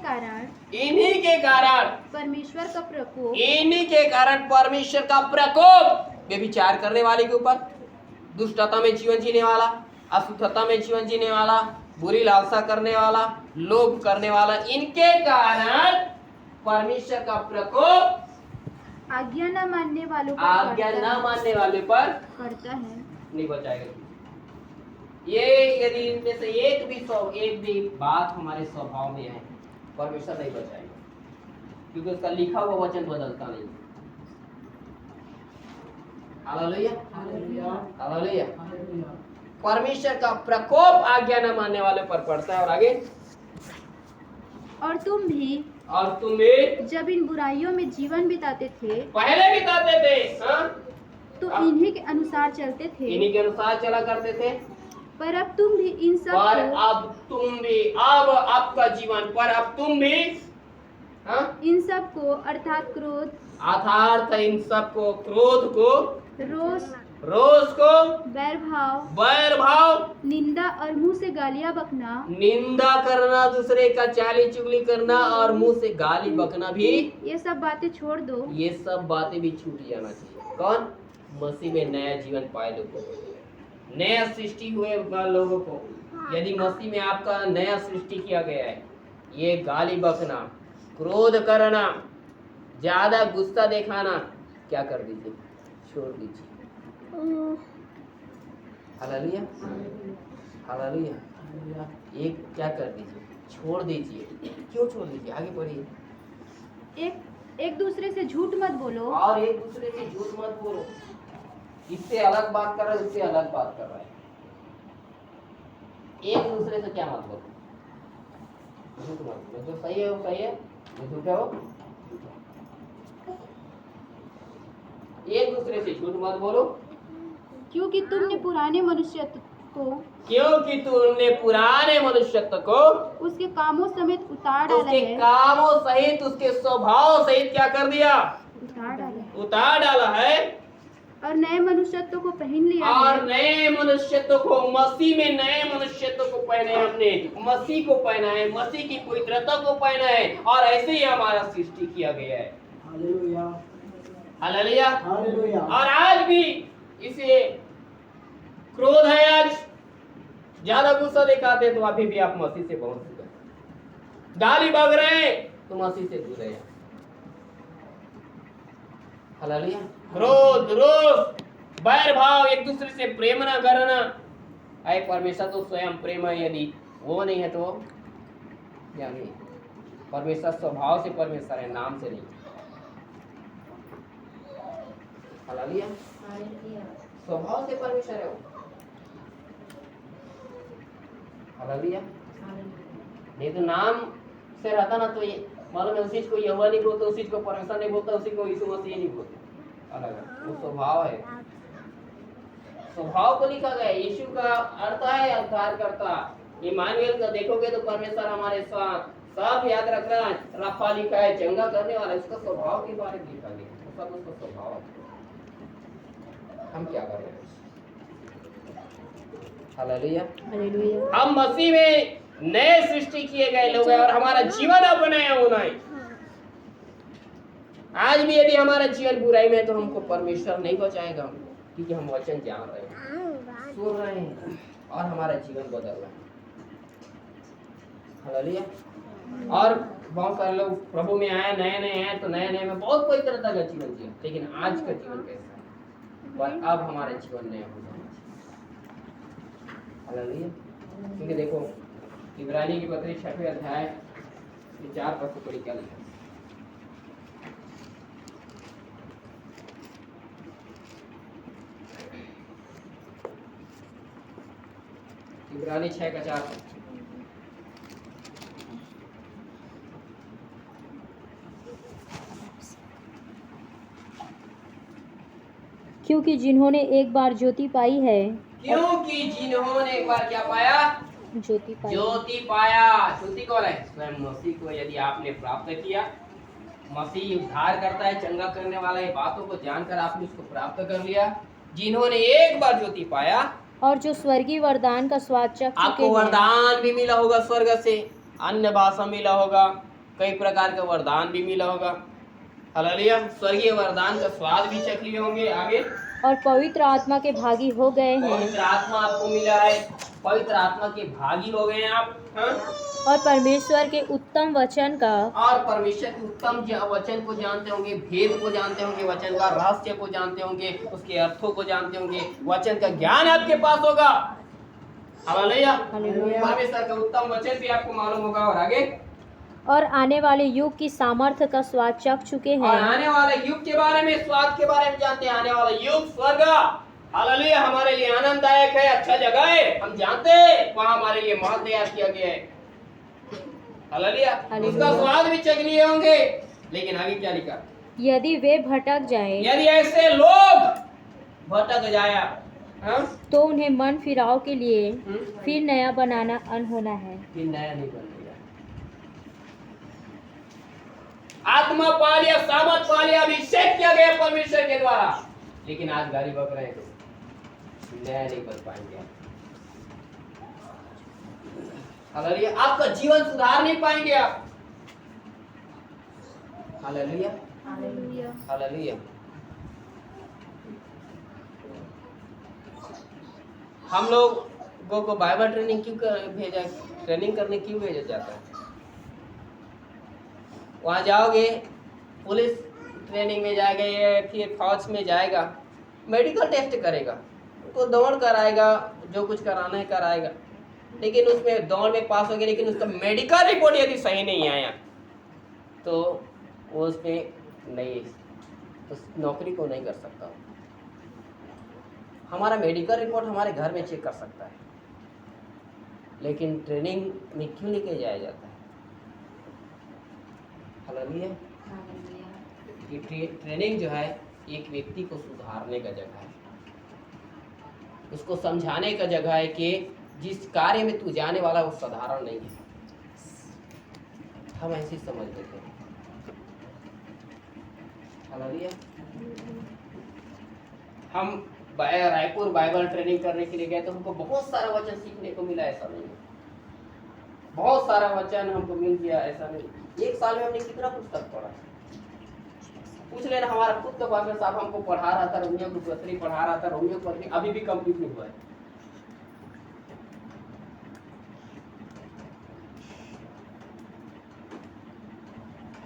कारण परमेश्वर का प्रकोप, इन्हीं के कारण परमेश्वर का प्रकोप व्यभिचार करने वाले के ऊपर, दुष्टता में जीवन जीने वाला, अशुद्धता में जीवन जीने वाला, बुरी लालसा करने वाला, लोभ करने वाला, इनके कारण परमेश्वर का प्रकोप आज्ञा न मानने वालों पर करता है। नहीं बचाएगा। ये यदि इनमें से एक भी बात हमारे स्वभाव में है, परमेश्वर नहीं बचाएगा, क्योंकि उसका लिखा हुआ वचन बदलता नहीं। हालेलुया। हालेलुया। परमेश्वर का प्रकोप आज्ञा न मानने वाले पर पड़ता है। और आगे, और तुम भी जब इन बुराइयों में जीवन बिताते थे, पहले बिताते थे, हाँ? तो इन्हीं के अनुसार चलते थे, इन्हीं के अनुसार चला करते थे। पर अब तुम भी इन सब अब आपका जीवन, पर अब तुम भी, हाँ? इन सब को अर्थात क्रोध, इन सब को, क्रोध को, रोष को, बैर भाव, निंदा और मुंह से गालियां बकना, निंदा करना, दूसरे का चाली चुगली करना और मुंह से गाली बकना भी, ये सब बातें छोड़ दो। ये सब बातें भी छूट जाना चाहिए। कौन? मसीह में नया जीवन पाए लोगों को, नया सृष्टि हुए लोगों को। यदि मसीह में आपका नया सृष्टि किया गया है, ये गाली बकना, क्रोध करना, ज्यादा गुस्सा दिखाना क्या कर दीजिए, छोड़ दीजिए। Hallelujah, hallelujah. एक क्या कर दीजिए, छोड़ दीजिए। क्यों छोड़ दीजिए? आगे बढ़िए। एक दूसरे से झूठ मत बोलो। और एक दूसरे से झूठ मत बोलो। इससे अलग बात कर रहा है, उससे अलग बात कर रहा है। एक दूसरे से क्या मत बोलो, झूठ मत बोलो। जो सही है वो सही है, जो झूठा हो एक दूसरे से झूठ मत बोलो। क्योंकि तुमने पुराने मनुष्यत्व को उसके कामों समेत उतार डाला उसके है। कामों सहित, उसके स्वभाव सहित क्या कर दिया? उतार डाला है। और नए मनुष्यत्व को पहन लिया और है। नए मनुष्यत्व को, मसीह में नए मनुष्यत्व को पहने हमने, मसीह को पहना है, मसीह की पवित्रता को पहना है, और ऐसे ही हमारा सृष्टि किया गया है। Hallelujah, hallelujah, hallelujah. और आज भी इसे क्रोध है, आज ज्यादा गुस्सा दिखाते तो अभी भी आप मसीह से बहुत दूर हैं। गाली बक रहे हैं तो मसीह से दूर है। हालेलुया। क्रोध, रोष, बैर भाव, एक दूसरे से प्रेम न करना। अरे परमेश्वर तो स्वयं प्रेम है, यदि वो नहीं है तो क्या नहीं? परमेश्वर स्वभाव से परमेश्वर है, नाम से नहीं। हालेलुया, स्वभाव से परमेश्वर है वो। हालेलुया। नहीं तो नाम से रहता ना तो ये मालूम है, उसी को यहोवा नहीं बोलता, उसी को परमेश्वर नहीं बोलता, उसी को यीशु मसीह नहीं बोलता। अलग है, वो स्वभाव है। स्वभाव को लिखा गया है। यीशु का अर्थ है उद्धार करता। इमानुएल का देखोगे तो परमेश्वर हमारे साथ, सब याद रखना। रफा लिखा है चंगा करने वाला, इसका स्वभाव के बारे में लिखा गया, सब उसका स्वभाव है। हम क्या कर रहे हैं? Hallelujah, hallelujah. हम मसीह में नए सृष्टि किए गए लोग हैं और हमारा जीवन अब नया होना है। आज भी यदि हमारा जीवन बुराई में है तो हमको परमेश्वर नहीं बचाएगा, क्योंकि हम वचन जान रहे हैं, सुन रहे हैं और हमारा जीवन बदल रहा है। हालेलुया। और बहुत सारे लोग प्रभु में आए, नए नए हैं तो नए नए में बहुत कोई तरह का जीवन जिया, लेकिन आज का जीवन कैसा है? पर अब हमारा जीवन नया हो जाना चाहिए। हालेलुया। क्योंकि देखो इब्रानी की पत्री 6वें अध्याय 4 पद को पढ़ी क्या लिखा है? इब्रानी 6 का 4। क्योंकि जिन्होंने एक बार ज्योति पाई है, क्योंकि जिन्होंने एक बार क्या पाया? ज्योति पाई। ज्योति पाया। ज्योति कौन है? स्वयं मसीह को यदि आपने प्राप्त किया। मसीह उद्धार करता है, चंगा करने वाला है। बातों को जानकर आपने उसको प्राप्त कर लिया। जिन्होंने एक बार ज्योति पाया, और जो स्वर्गीय वरदान का स्वाद चख चुके आपको हैं। वरदान भी मिला होगा स्वर्ग से, अन्य भाषा मिला होगा, कई प्रकार का वरदान भी मिला होगा। हालेलुया। स्वर्गीय वरदान का स्वाद भी चख लिए होंगे। आगे, और पवित्र आत्मा के भागी हो गए हैं। पवित्र आत्मा आपको मिला है, पवित्र आत्मा के भागी हो गए हैं आप। हाँ? और परमेश्वर के उत्तम वचन का, और परमेश्वर के उत्तम वचन को जानते होंगे, भेद को जानते होंगे, वचन का रहस्य को जानते होंगे, उसके अर्थों को जानते होंगे, वचन का ज्ञान आपके पास होगा। हालेलुया। परमेश्वर का उत्तम वचन भी आपको मालूम होगा। और आगे, और आने वाले युग की सामर्थ्य का स्वाद चख चुके और हैं। आने वाले युग के बारे में, स्वाद के बारे में जानते हैं। आने वाला युग स्वर्ग, हालेलुया, हमारे लिए आनंददायक है, अच्छा जगह है, हम जानते हैं वहाँ हमारे लिए महल तैयार किया गया है। हालेलुया। उसका स्वाद भी चख लिए होंगे। लेकिन आगे क्या लिखा? यदि वे भटक जाए, यदि ऐसे लोग भटक जाया, हाँ? तो उन्हें मन फिराव के लिए फिर नया बनाना अनहोना है। फिर नया नहीं बनेगा। आत्मा पा लिया, सामर्थ पा लिया, अभिषेक किया गया परमेश्वर के द्वारा, लेकिन आज गाली बक रहे हैं तो नया नहीं बन पाएंगे। हालेलुया। आपका जीवन सुधार नहीं पाएंगे आप। Hallelujah hallelujah. हालेलुया। हम लोग को बाइबल ट्रेनिंग ट्रेनिंग करने क्यों भेजा जाता है? वहाँ जाओगे, पुलिस ट्रेनिंग में जाएगा या फिर फौज में जाएगा, मेडिकल टेस्ट करेगा, उनको दौड़ कराएगा, जो कुछ कराना है कराएगा, लेकिन उसमें दौड़ में पास हो गया, लेकिन उसका मेडिकल रिपोर्ट यदि सही नहीं आया तो वो उसमें नहीं, उस नौकरी को नहीं कर सकता। हमारा मेडिकल रिपोर्ट हमारे घर में चेक कर सकता है, लेकिन ट्रेनिंग में क्यों लेके जाया जाता है? हालेलुया। ट्रेनिंग जो है एक व्यक्ति को सुधारने का जगह है, उसको समझाने का जगह है कि जिस कार्य में तू जाने वाला वो साधारण नहीं है। हम ऐसे समझ लेते हैं। हालेलुया। हम रायपुर बाइबल ट्रेनिंग करने के लिए गए तो हमको बहुत सारा वचन सीखने को मिला, ऐसा नहीं है। बहुत सारा वचन हमको मिल गया, ऐसा नहीं। एक साल में हमने कितना पुस्तक पढ़ा? पूछ लेना, हमारा खुद का पास्टर साहब हमको पढ़ा रहा था, रोमियो की पत्री पढ़ा रहा था, रोमियो की पत्री अभी भी कंप्लीट नहीं हुआ है।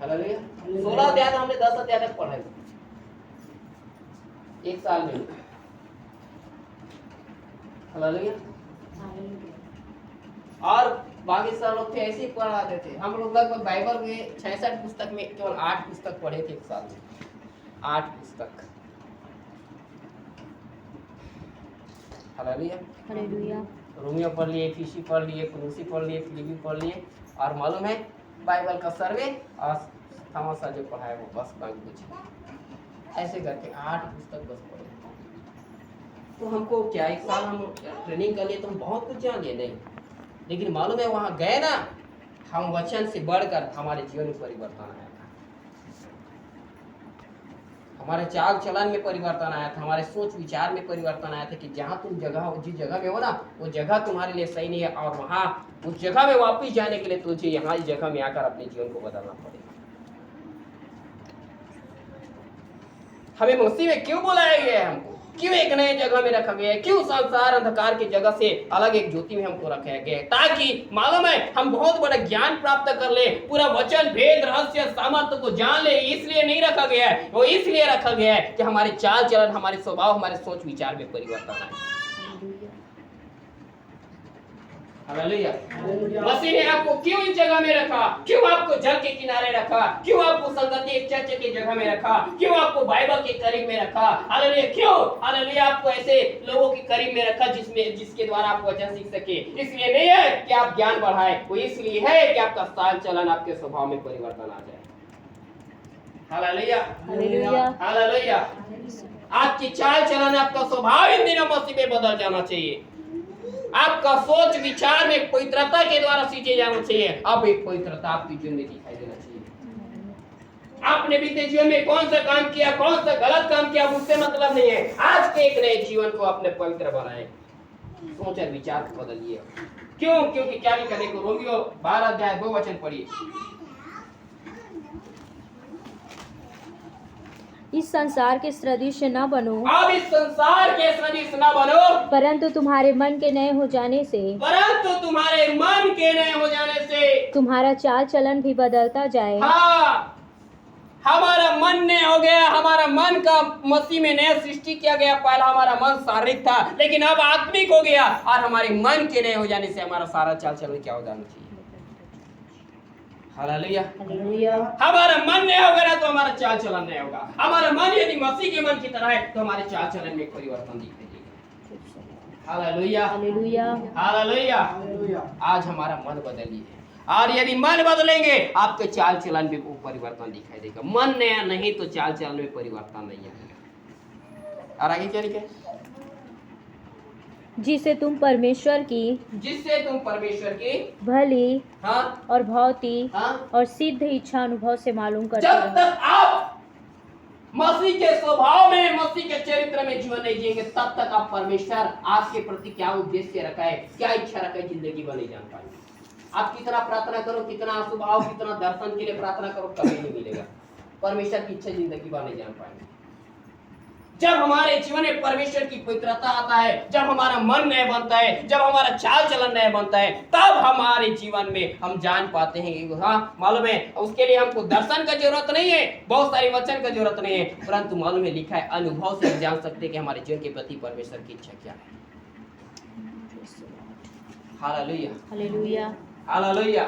हालेलुया। 16 अध्याय तो हमने 10 अध्याय तक पढ़ा है एक साल में। हालेलुया। और बाकी सब लोग थे ऐसे ही पढ़ाते थे। हम लोग लगभग बाइबल में 66 पुस्तक में केवल 8 पुस्तक पढ़े थे एक साल में। 8 पुस्तक। Hallelujah hallelujah. रोमियो पढ़ लिए, एफिसी पढ़ लिए, कुलुसी पढ़ लिए, फिलिपी पढ़ लिए, और मालूम है बाइबल का सर्वे और थॉमस जो पढ़ा है वो बस बाकी कुछ। ऐसे करके 8 पुस्तक बस पढ़े। तो हमको क्या एक साल हम ट्रेनिंग कर लिए तो हम बहुत कुछ जान लिए नहीं, लेकिन मालूम है वहां गए ना, हम वचन से बढ़कर हमारे जीवन में परिवर्तन आया था, हमारे चाल चलन में परिवर्तन आया था, हमारे सोच विचार में परिवर्तन आया था कि जहाँ तुम जिस जगह में हो ना, वो जगह तुम्हारे लिए सही नहीं है, और वहाँ उस जगह में वापस जाने के लिए तुझे यहाँ इस जगह में आकर अपने जीवन को बदलना पड़ेगा। हमें मसीह में क्यों बुलाया गया है? हमको क्यों एक नए जगह में रखा गया है? क्यों संसार अंधकार की जगह से अलग एक ज्योति में हमको रखा गया है? ताकि मालूम है हम बहुत बड़ा ज्ञान प्राप्त कर ले, पूरा वचन भेद रहस्य सामर्थ्य को जान ले। इसलिए नहीं रखा गया है, वो इसलिए रखा गया है कि हमारे चाल चलन, हमारे स्वभाव, हमारे सोच विचार में परिवर्तन आए। हालेलुया। मसीह ने आपको क्यों इस जगह में रखा? क्यों आपको जल के किनारे रखा? क्यों आपको संगति एक चर्च की जगह में रखा? क्यों आपको बाइबल के करीब में रखा? हालेलुया। क्यों? हालेलुया। आपको ऐसे लोगों के करीब में रखा जिसके द्वारा आप वचन सीख सके। इसलिए नहीं है कि आप ज्ञान बढ़ाए, वो इसलिए है कि आपका चाल चलन, आपके स्वभाव में परिवर्तन आ जाए। Hallelujah hallelujah. हालेलुया। आपकी चाल चलन, आपका स्वभाव इन दिनों मसीह में बदल जाना चाहिए। आपका सोच विचार में पवित्रता के द्वारा सींचे जाना चाहिए। अब एक पवित्रता आपकी जीवन में दिखाई देना चाहिए। आपने बीते जीवन में कौन सा काम किया, कौन सा गलत काम किया, उससे मतलब नहीं है। आज के एक नए जीवन को अपने पवित्र बनाए, सोच और विचार को बदलिए। क्यों? क्योंकि क्या नहीं करने को? रोमियो 12 अध्याय 2 वचन पढ़िए। इस संसार के सदृश न बनो, अब इस संसार के सदृश न बनो, परंतु तुम्हारे मन के नए हो जाने से, परंतु तुम्हारे मन के नए हो जाने से तुम्हारा चाल चलन भी बदलता जाए। हाँ, हमारा मन नया हो गया। हमारा मन का मसीह में नया सृष्टि किया गया। पहला हमारा मन शारीरिक था, लेकिन अब आत्मिक हो गया, और हमारे मन के नए हो जाने से हमारा सारा चाल चलन क्या हो जाना चाहिए? हालेलुया। हालेलुया। हमारा मन नया होगा ना तो हमारा चाल चलन नया होगा। हमारा मन यदि मसीह के मन की तरह है तो हमारे चाल चलन में परिवर्तन दिखाई देगा। Hallelujah hallelujah. हालेलुया। आज हमारा मन बदलिए, और यदि मन बदलेंगे आपके चाल चलन में वो परिवर्तन दिखाई देगा। मन नया नहीं तो चाल चलन में परिवर्तन नहीं आएगा। और आगे क्या लिखा है? जिससे तुम परमेश्वर की भली हाँ और भौती हाँ और सिद्ध इच्छा अनुभव से मालूम करते जब रहो। तक आप मसीह के स्वभाव में, मसीह के चरित्र में जीवन नहीं जिएंगे, तब तक आप परमेश्वर आपके प्रति क्या उद्देश्य रखा है, क्या इच्छा रखा है, जिंदगी में नहीं जान पाएंगे। आप कितना प्रार्थना करो, कितना आंसू बहाओ, कितना दर्शन के लिए प्रार्थना करो, कभी नहीं मिलेगा। परमेश्वर की इच्छा जिंदगी भर नहीं जान पाएंगे। जब हमारे जीवन में परमेश्वर की पवित्रता आता है, जब हमारा मन नया बनता है, जब हमारा चाल चलन नया बनता है, तब हमारे जीवन में हम जान पाते हैं। हाँ मालूम है, उसके लिए हमको दर्शन का जरूरत नहीं है, बहुत सारे वचन का जरूरत नहीं है, परंतु मालूम है लिखा है अनुभव से हम जान सकते हैं कि हमारे जीवन के प्रति परमेश्वर की इच्छा क्या है। Hallelujah, hallelujah, hallelujah.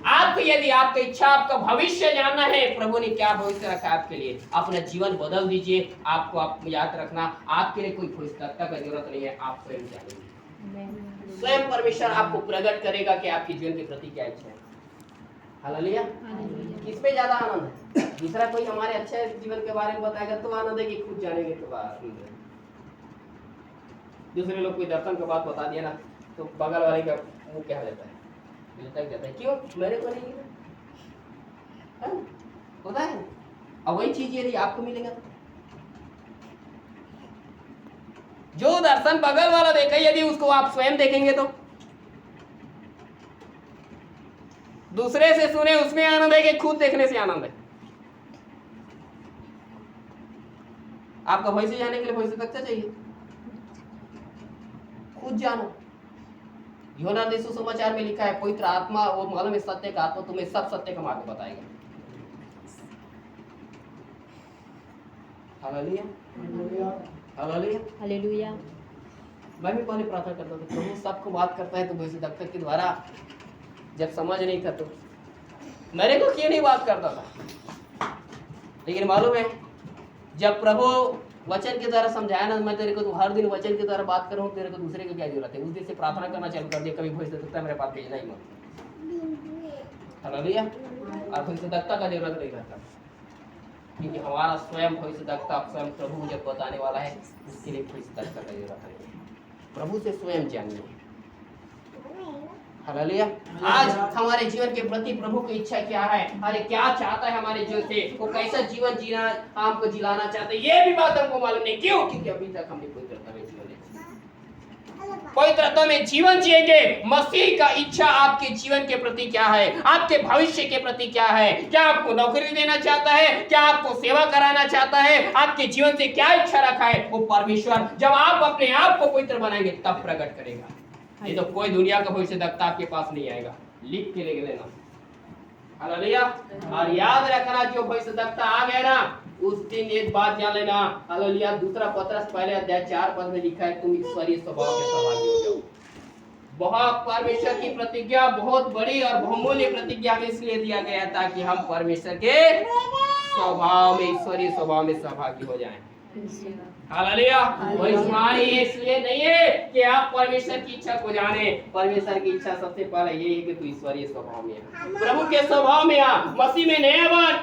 आपको यदि आपका इच्छा, आपका भविष्य जानना है, प्रभु ने क्या भविष्य रखा है आपके लिए, अपना जीवन बदल दीजिए। आपको आप याद रखना, आपके लिए कोई भविष्यवक्ता का जरूरत नहीं है, आप स्वयं जानेंगे। स्वयं परमेश्वर आपको प्रकट करेगा कि आपके जीवन के प्रति क्या इच्छा है। हालेलुया। किसमें ज्यादा आनंद है? दूसरा कोई हमारे अच्छे जीवन के बारे में बताएगा तो आनंद है, कि खुद जानेंगे तो आनंद है। दूसरे लोग कोई दर्शन की बात बता दिया ना, तो बगल वाले का मुंह क्या हो जाता है, तक जाता है, क्यों मेरे को नहीं मिला, होता है। अब वही चीज यदि आपको मिलेगा, जो दर्शन बगल वाला देखा यदि उसको आप स्वयं देखेंगे तो दूसरे से सुने उसमें आनंद है कि खुद देखने से आनंद है। आपका भविष्य जाने के लिए भविष्यवक्ता चाहिए, खुद जानो। यूहन्ना सुसमाचार में लिखा है पवित्र आत्मा, वो मालूम है सत्य का आत्मा तुम्हें सब सत्य का मार्ग बताएगा। Hallelujah, hallelujah, hallelujah. मैं भी पहले प्रार्थना करता था, प्रभु सबको बात करता है तो भविष्यवक्ता के द्वारा, जब समझ नहीं था तो मेरे को क्यों नहीं बात करता था। लेकिन मालूम है जब प्रभु वचन के द्वारा समझाया ना, मैं तेरे को तो हर दिन वचन के द्वारा बात कर रहा हूँ, तेरे को दूसरे की क्या जरूरत है। उस दिन से प्रार्थना करना चालू कर दिया, कभी भविष्यवक्ता मेरे पास भेजना ही मत। हालेलुया। और भविष्यवक्ता का जरूरत नहीं रहता, क्योंकि हमारा स्वयं भविष्यवक्ता स्वयं प्रभु जब बताने वाला है, उसके लिए भविष्यवक्ता का जरूरत है। प्रभु से स्वयं जानिए। हालेलुया। आज हमारे जीवन के प्रति प्रभु की इच्छा क्या है, अरे क्या चाहता है हमारे जीवन से, वो कैसा जीवन जीना हमको जिलाना चाहते हैं, ये भी बात हमको मालूम नहीं। क्यों? क्योंकि अभी तक हमने पवित्रता में जीवन नहीं, पवित्रता में जीवन जिएंगे। मसीह का इच्छा आपके जीवन के प्रति क्या है, आपके भविष्य के प्रति क्या है। क्या आपको नौकरी देना चाहता है, क्या आपको सेवा कराना चाहता है, आपके जीवन से क्या इच्छा रखा है, वो परमेश्वर जब आप अपने आप को पवित्र बनाएंगे तब प्रकट करेगा। ये तो कोई दुनिया का भविष्यवक्ता आपके पास नहीं आएगा, लिख के ले लेना। हालेलुया। और याद रखना, जो भविष्यवक्ता आ गया ना, उस दिन एक बात जान लेना। हालेलुया। दूसरा पत्रस पहले अध्याय 4 पद में लिखा है, तुम ईश्वरीय स्वभाव के सहभागी हो जाओ। बहुत परमेश्वर की प्रतिज्ञा बहुत बड़ी और बहुमूल्य प्रतिज्ञा में इसलिए दिया गया ताकि हम परमेश्वर के स्वभाव में, ईश्वरीय स्वभाव में सहभागी हो जाएं। हालेलुया। भविष्यवाणी इसलिए नहीं है कि आप परमेश्वर की इच्छा को जाने, परमेश्वर की इच्छा सबसे पहले यही है कि तू ईश्वरीय स्वभाव में आ, प्रभु के स्वभाव में आ, मसीह में नया बन।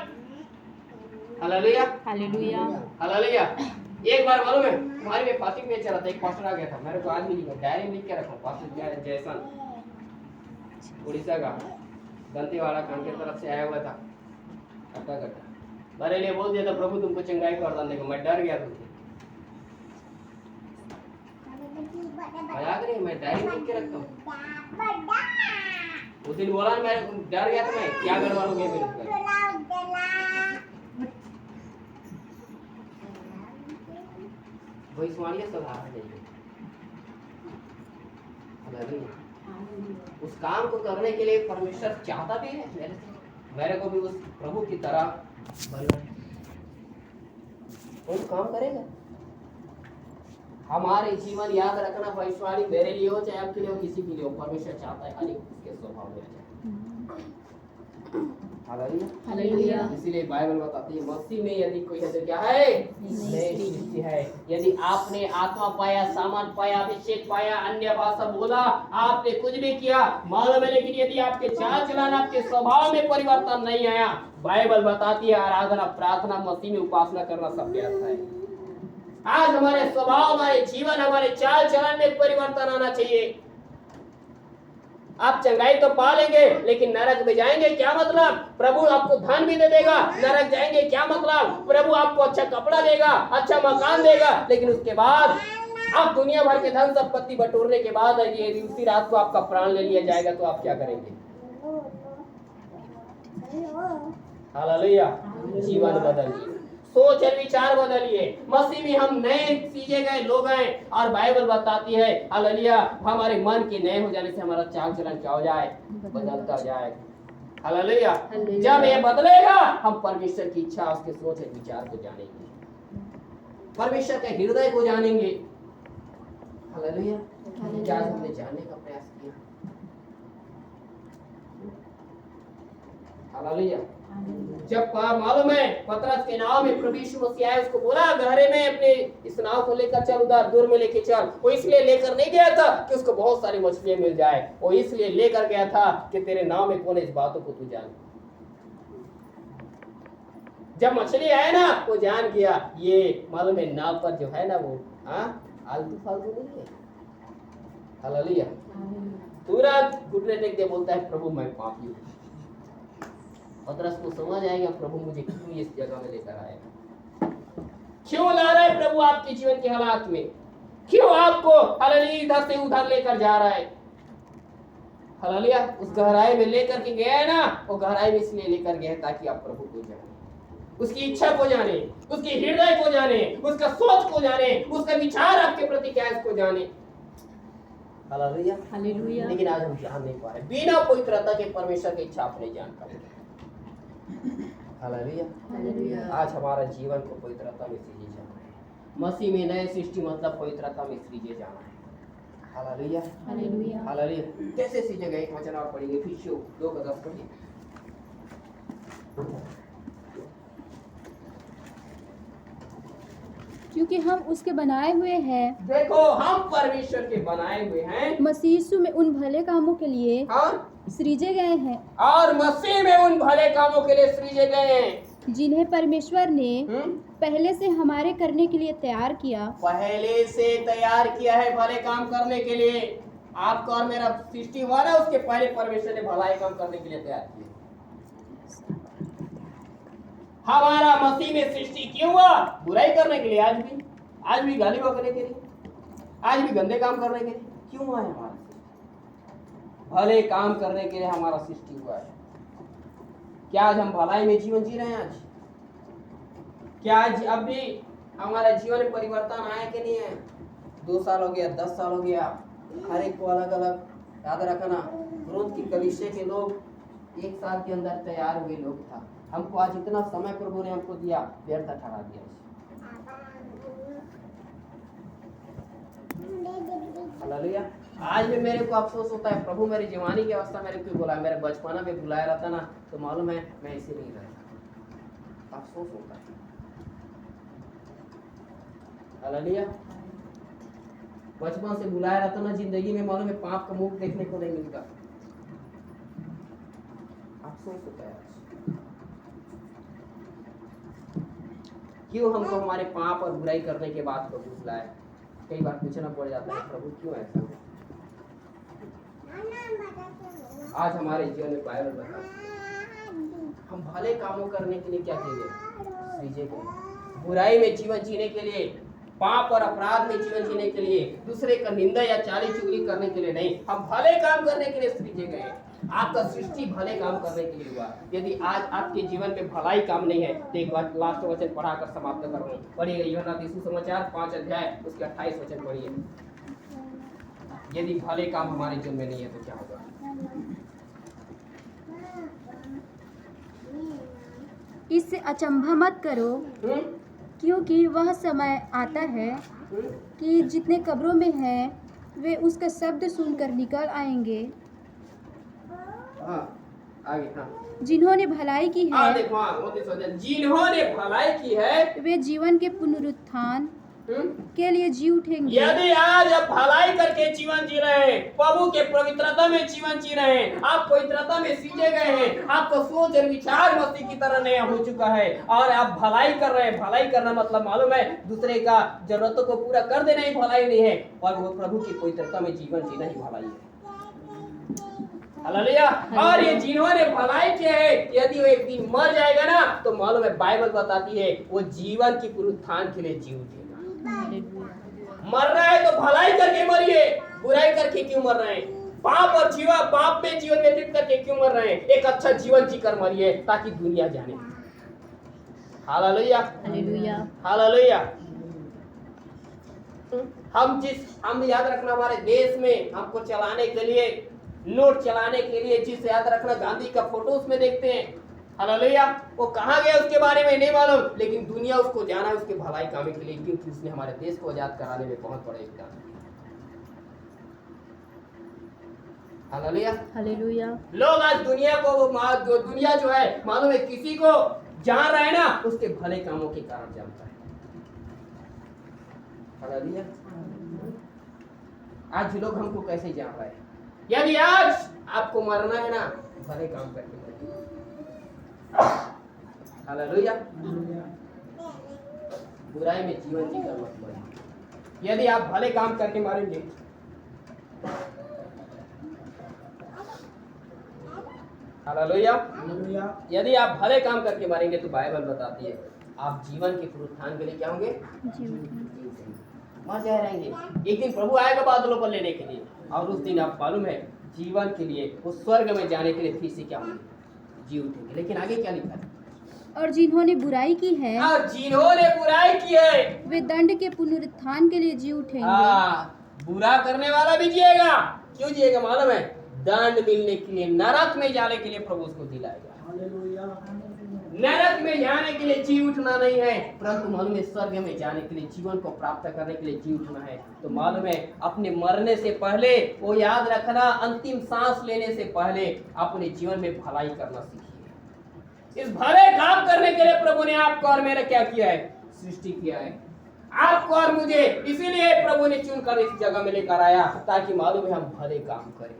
Hallelujah, hallelujah, hallelujah. एक बार मालूम है हमारे में फास्टिंग में चला था, एक पास्टर आ गया था, मेरे को आज भी लिखा, डायरी में लिख के रखा, पास्टर जयसन उड़ीसा का दंतेवाड़ा खंड की तरफ से आया हुआ था, मेरे लिए बोल दिया था प्रभु तुमको चंगाई कर देने को। मैं डर गया था, मजाक नहीं, मैं डायरी लिख के रखता हूँ। उस दिन बोला मैं डर गया था, मैं क्या गड़बड़ हो गया मेरे भविष्यवाणी सुधार चाहिए। उस काम को करने के लिए परमेश्वर चाहता भी है मेरे को भी उस प्रभु की तरह बनना, वो काम करेगा। हमारे जीवन याद रखना, भविष्यवाणी मेरे लिए हो चाहे आपके लिए हो, किसी के लिए हो, परमेश्वर चाहता है हर एक उसके स्वभाव में आ जाए। हालेलुया। इसीलिए बाइबल बताती है मसीह में यदि कोई है तो क्या है, नई सृष्टि है। यदि आपने आत्मा पाया, सामान पाया, अभिषेक पाया, अन्य भाषा बोला, आपने कुछ भी किया मालूम है, लेकिन यदि आपके चाल चलन, आपके स्वभाव में परिवर्तन नहीं आया, बाइबल बताती है आराधना, प्रार्थना, मसीह में उपासना करना सब व्यर्थ है। आज हमारे स्वभाव, हमारे जीवन, हमारे चाल चलन में परिवर्तन आना चाहिए। आप चंगाई तो पा लेंगे लेकिन नरक में जाएंगे क्या मतलब? प्रभु आपको धन भी दे देगा, नरक जाएंगे क्या मतलब? प्रभु आपको अच्छा कपड़ा देगा, अच्छा मकान देगा, लेकिन उसके बाद आप दुनिया भर के धन संपत्ति बटोरने के बाद यदि उसी रात को आपका प्राण ले लिया जाएगा तो आप क्या करेंगे? हालेलुया। जीवन बदलिए, सोच और विचार बदलिए। मसीह में हम नए सीखे गए लोग हैं और बाइबल बताती है हालेलुया, हमारे मन के नए हो जाने से हमारा चाल चलन क्या हो जाए, बदलता जाए। हालेलुया। जब ये बदलेगा हम परमेश्वर की इच्छा, उसके सोच और विचार को जानेंगे, परमेश्वर के हृदय को जानेंगे। हालेलुया। क्या हमने जानने का प्रयास किया? हालेलुया। जब मालूम है पतरस के नाव में प्रभु यीशु मसीह आए, उसको बोला गहरे में अपने इस नाव को लेकर चल, उधर दूर में लेके चल। वो इसलिए लेकर नहीं गया था कि उसको बहुत सारी मछलियां मिल जाए, वो इसलिए लेकर गया था कि तेरे नाव में कौन है इस बातों को तू जान। जब मछली आए ना, वो जान गया ये मालूम है नाव पर जो है ना वो आलतू फालतू नहीं है। हालेलुया। तुरंत घुटने टेक के बोलता है प्रभु मैं पापी हूँ। पतरस को समझ आएगा प्रभु मुझे क्यों इस जगह में लेकर आएगा, क्यों ला रहा है प्रभु आपके जीवन के हालात में, क्यों आपको हालेलुया इधर से उधर लेकर जा रहा है। हालेलुया। उस गहराई में लेकर के गया है ना, वो गहराई में इसलिए लेकर गया है ताकि आप प्रभु को जाने, उसकी इच्छा को जाने, उसके हृदय को जाने, उसका सोच को जाने, उसका विचार आपके प्रति क्या है उसको जाने। हालेलुया। हालेलुया। लेकिन आज हम जान नहीं पा रहे, बिना पवित्रता के परमेश्वर की इच्छा आप नहीं जान पाए। हालेलुया। हालेलुया। आज हमारा जीवन को पवित्रता में सींचे जाना है, मसीह में नए सृष्टि मतलब पवित्रता में सींचे जाना है। हालेलुया। हालेलुया। हालेलुया। कैसे सींचे गए? एक वचन और पढ़ेंगे, फिलिप्पियों 2:10 पढ़िए। क्योंकि हम उसके बनाए हुए हैं। देखो हम परमेश्वर के बनाए हुए हैं, मसीह यीशु में उन भले कामों के लिए सृजे गए हैं, और मसीह में उन भले कामों के लिए सृजे गए हैं जिन्हें परमेश्वर ने पहले से हमारे करने के लिए तैयार किया। पहले से तैयार किया है भले काम करने के लिए। आपका और मेरा सृष्टि हुआ ना, उसके पहले परमेश्वर ने भलाई काम करने के लिए तैयार किया। हमारा मसीह में सृष्टि क्यों हुआ? बुराई करने के लिए। आज भी गाली बकने के लिए, आज भी गंदे काम करने के लिए। क्यों हुआ है हमारा? भले काम करने के लिए हमारा सृष्टि हुआ है। क्या आज हम भलाई में जीवन जी रहे हैं? आज क्या आज अब भी हमारा जीवन में परिवर्तन आया कि नहीं है? 2 साल हो गया, 10 साल हो गया, हर एक को अलग अलग। याद रखना, रोज की कलीसिया के लोग 1 साल के अंदर तैयार हुए लोग था। हमको आज इतना समय प्रभु ने हमको दिया, व्यर्थ ठहरा दिया। हालेलुया। आज भी मेरे को अफसोस होता है, प्रभु मेरी जवानी की अवस्था मेरे क्यों बुलाया, मेरे बचपना में बुलाया रहता ना तो मालूम है मैं ऐसे नहीं रहता। अफसोस होता है। हालेलुया। बचपन से बुलाया रहता ना, जिंदगी में मालूम है पाप का मुख देखने को नहीं मिलता। अफसोस होता है। क्यों हमको हमारे पाप और बुराई करने के बाद प्रभु बुलाया? कई बार पूछना पड़ जाता है प्रभु क्यों ऐसा हुआ? आज हमारे जीवन में बाइबल बताता है हम भले कामों करने के लिए क्या कीजिए, बुराई में जीवन जीने के लिए, पाप और अपराध में जीवन जीने के लिए, दूसरे का निंदा या चाली चुगली करने के लिए नहीं, हम भले काम करने के लिए सृजे गए। आपका सृष्टि भले काम करने के लिए हुआ। यदि आज आपके जीवन में भलाई काम नहीं है तो एक बार लास्ट वचन पढ़ाकर समाप्त कर रहा हूँ। पढ़िए यूहन्ना सुसमाचार 5 अध्याय उसके 28 वचन पढ़िए। यदि भले काम हमारे जीवन में नहीं है तो क्या होगा? इससे अचंभा मत करो, क्योंकि वह समय आता है कि जितने कब्रों में हैं वे उसका शब्द सुनकर निकल आएंगे। आगे जिन्होंने भलाई की है, जिन्होंने भलाई की है वे जीवन के पुनरुत्थान के लिए जी उठेंगे। यदि आज आप भलाई करके जीवन जी रहे हैं, प्रभु के पवित्रता में जीवन जी रहे हैं, आप पवित्रता में सींचे गए हैं, आपका सोच और विचार मसीह की तरह नया हो चुका है और आप भलाई कर रहे हैं। भलाई करना मतलब मालूम है दूसरे का जरूरतों को पूरा कर देना ही भलाई नहीं है, और वो प्रभु की पवित्रता में जीवन जीना ही भलाई है। हालेलुया। और ये जिन्होंने भलाई किया है, यदि वो एक दिन मर जाएगा ना तो मालूम है बाइबल बताती है वो जीवन की पुनरुत्थान के लिए जी उठेगा। मर रहा है तो भलाई करके मरिए, बुराई करके क्यों मर रहे हैं? पाप में जीवन व्यतीत करके क्यों मर रहे हैं? एक अच्छा जीवन जीकर मरिए ताकि दुनिया जाने। Hallelujah, hallelujah. हालेलुया। हम याद रखना, हमारे देश में हमको चलाने के लिए, नोट चलाने के लिए, जिस याद रखना गांधी का फोटो उसमें देखते हैं। हालेलुया। वो कहाँ गया उसके बारे में नहीं मालूम, लेकिन दुनिया उसको जाना है उसके भलाई कामों के लिए, क्योंकि उसने हमारे देश को आजाद कराने में बहुत बड़ा योगदान दिया। Hallelujah, hallelujah. लोग आज दुनिया जो है मालूम है, किसी को जान रहा है ना, उसके भले कामों के कारण जानता है। हालेलुया। आज लोग हमको कैसे जान रहे हैं? यदि आज आपको मरना है ना, भले काम करके मरिए। हालेलुया। बुराई में जीवन जीकर मत मरिए। यदि आप भले काम करके मारेंगे, हालेलुया, यदि आप भले काम करके मारेंगे तो बाइबल बताती है आप जीवन के पुनरुत्थान के लिए क्या होंगे? मर जाए रहेंगे। एक दिन प्रभु आएगा बादलों पर लेने के लिए, और उस दिन आप मालूम है जीवन के लिए, उस स्वर्ग में जाने के लिए फिर से क्या होंगे? जी उठेंगे। लेकिन आगे क्या लिखा है? और जिन्होंने बुराई की है, और जिन्होंने बुराई की है, वे दंड के पुनरुत्थान के लिए जी उठेंगे। बुरा करने वाला भी जिएगा। क्यों जिएगा मालूम है? दंड मिलने के लिए, नरक में जाने के लिए प्रभु उसको दिलाएगा। नरक में जाने के लिए जी उठना नहीं है, परंतु मालूम है स्वर्ग में जाने के लिए, जीवन को प्राप्त करने के लिए जी उठना है। तो मालूम है अपने मरने से पहले, वो याद रखना, अंतिम सांस लेने से पहले अपने जीवन में भलाई करना सीखिए। इस भले काम करने के लिए प्रभु ने आपको और मेरा क्या किया है? सृष्टि किया है। आपको और मुझे इसीलिए प्रभु ने चुनकर इस जगह में लेकर आया, ताकि मालूम है हम भले काम करें।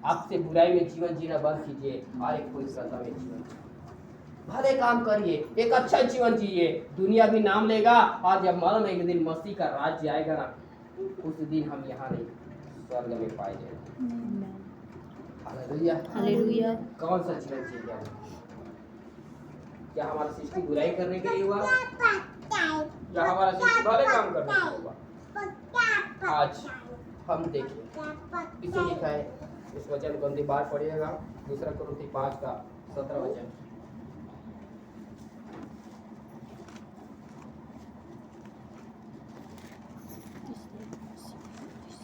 आपसे बुराई में जीवन जीना बंद कीजिए और एक कोई सदा में जीवन जिए। भले काम करिए, एक अच्छा जीवन जिए, दुनिया भी नाम लेगा। और जब मालूम है एक दिन मसीह का राज्य आएगा ना, उस दिन हम यहाँ नहीं स्वर्ग में पाए जाएंगे। Hallelujah, hallelujah. कौन सा जीवन जिएगा? क्या हमारा सृष्टि बुराई करने के लिए हुआ, या हमारा सृष्टि भले काम करने के लिए हुआ? आज हम देखिए, इसे लिखा है, इस वचन को अंतिम बार पढ़िएगा, 2 कुरिन्थी 5 का 17 वचन।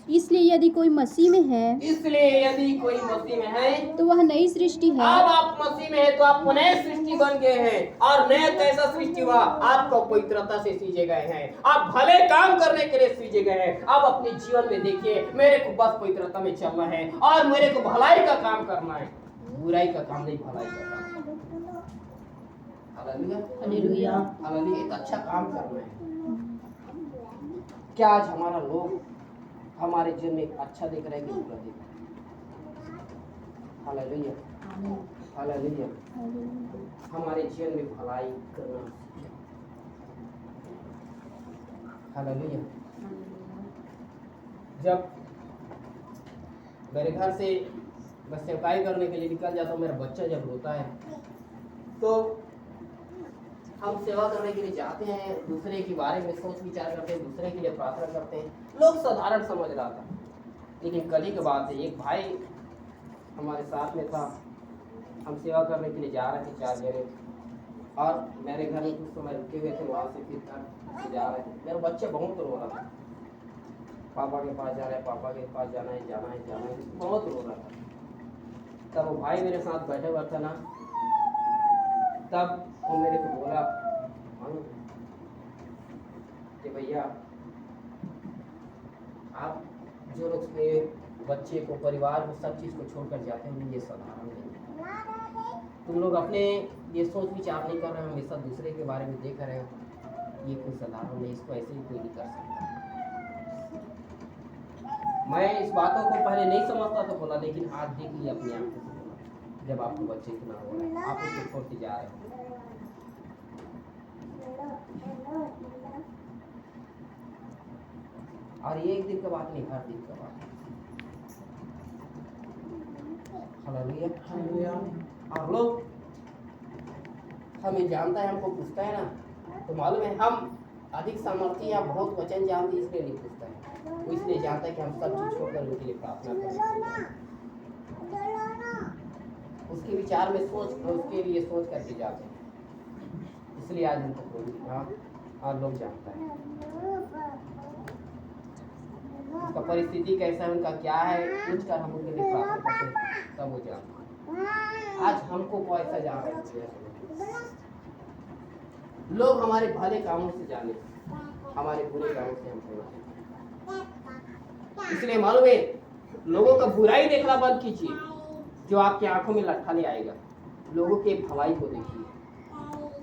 इसलिए यदि कोई मसीह में है, तो वह नई सृष्टि है। अब आप मसीह में है तो आप नए सृष्टि बन गए हैं। और नया कैसा सृष्टि हुआ? आपको पवित्रता से सींचे गए हैं, आप भले काम करने के लिए सींचे गए हैं। अब अपने जीवन में देखिए, मेरे को बस पवित्रता में चलना है और मेरे को भलाई का काम करना है, बुराई का काम नहीं, भलाई का काम। Hallelujah, hallelujah. हालेलुया। एक अच्छा काम करना है। क्या आज हमारा लोग हमारे जीवन में अच्छा देख रहे हैं कि बुरा देख रहे हैं? Hallelujah, hallelujah. हमारे जीवन में भलाई करना सीखें। हालेलुया। जब मेरे घर से मैं सेवकाई करने के लिए निकल जाता हूँ, मेरा बच्चा जब रोता है तो हम सेवा करने के लिए जाते हैं, दूसरे के बारे में सोच विचार करते हैं, दूसरे के लिए प्रार्थना करते हैं। लोग साधारण समझ रहा था, लेकिन कल ही के बाद एक भाई हमारे साथ में था, हम सेवा करने के लिए जा रहे थे 4 जने, और मेरे घर में कुछ समय रुके हुए थे, वहाँ से फिर जा रहे थे। मेरा बच्चा बहुत रो रहा था, पापा के पास जा रहा है, पापा के पास जाना है, जाना है, जाना है, बहुत रो रहा था। तब वो भाई मेरे साथ बैठे हुआ था ना, तब वो मेरे को बोला कि भैया आप जो लोग अपने बच्चे को, परिवार को, सब चीज़ को छोड़कर जाते हैं, ये साधारण नहीं। तुम लोग अपने ये सोच विचार नहीं कर रहे हो, हमेशा दूसरे के बारे में देख रहे हो, ये कोई साधारण नहीं, इसको ऐसे ही कोई नहीं कर सकता। मैं इस बातों को पहले नहीं समझता था, बोला, लेकिन आज देख लिया अपनी आंखों से, बोला जब आपको बच्चे इतना हो रहा है, आप उसको छोड़ के जा रहे हैं। और ये एक दिन का बात नहीं, हर दिन का बात है। Hallelujah, hallelujah. और लोग हमें जानता है, हमको पूछता है ना, तो मालूम है हम अधिक सामर्थ्य या बहुत वचन जानते इसलिए नहीं पूछता है, वो इसलिए चाहता है कि हम सब चीज छोड़कर उनके लिए प्रार्थना करें, उसके विचार में सोच, उसके लिए सोच करके जाते हैं। इसलिए आज उनको और लोग जानता है उनका परिस्थिति कैसा है, उनका क्या है, पूछ कर हम उनके लिए प्रार्थना करते हैं, तब वो जानता। आज हमको कोई ऐसा जान रहा है, लोग हमारे भले कामों से जाने, हमारे बुरे कामों से हमको जाने। इसलिए मालूम है, लोगों का बुराई देखना बंद कीजिए, जो आपकी आंखों में लट्ठा ले आएगा। लोगों के भलाई को देखिए।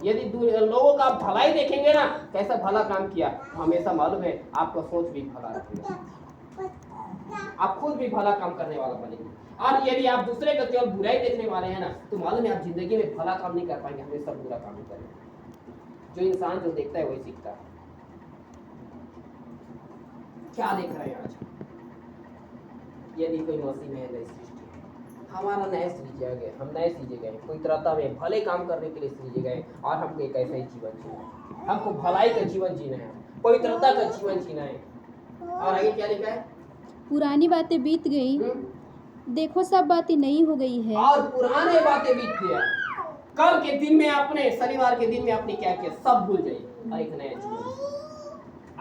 यदि लोगों का भलाई देखेंगे ना, कैसा भला काम किया, हमेशा मालूम है आपका सोच भी भला रखेगा, आप खुद भी भला काम करने वाला बनेंगे। और यदि आप दूसरे का केवल बुराई देखने वाले हैं ना, तो मालूम है आप जिंदगी में भला काम नहीं कर पाएंगे, हमेशा बुरा काम ही करेंगे। जो इंसान जो देखता है वही सीखता है। क्या देख रहे हैं आज? यदि कोई मसीह में है, नई सृष्टि, हमारा नया सृजा गए, हम नए सृजे गए, पवित्रता में भले काम करने के लिए सृजे गए, और हमको एक ऐसा ही जीवन जीना है। हमको भलाई का जीवन जीना है, पवित्रता का जीवन जीना है। और आगे क्या लिखा है? पुरानी बातें बीत गई, देखो सब बातें नई हो गई है। और पुराने बातें बीत गया, कल के दिन में आपने, शनिवार के दिन में आपने क्या किया, सब भूल जाइए और एक नया जीवन।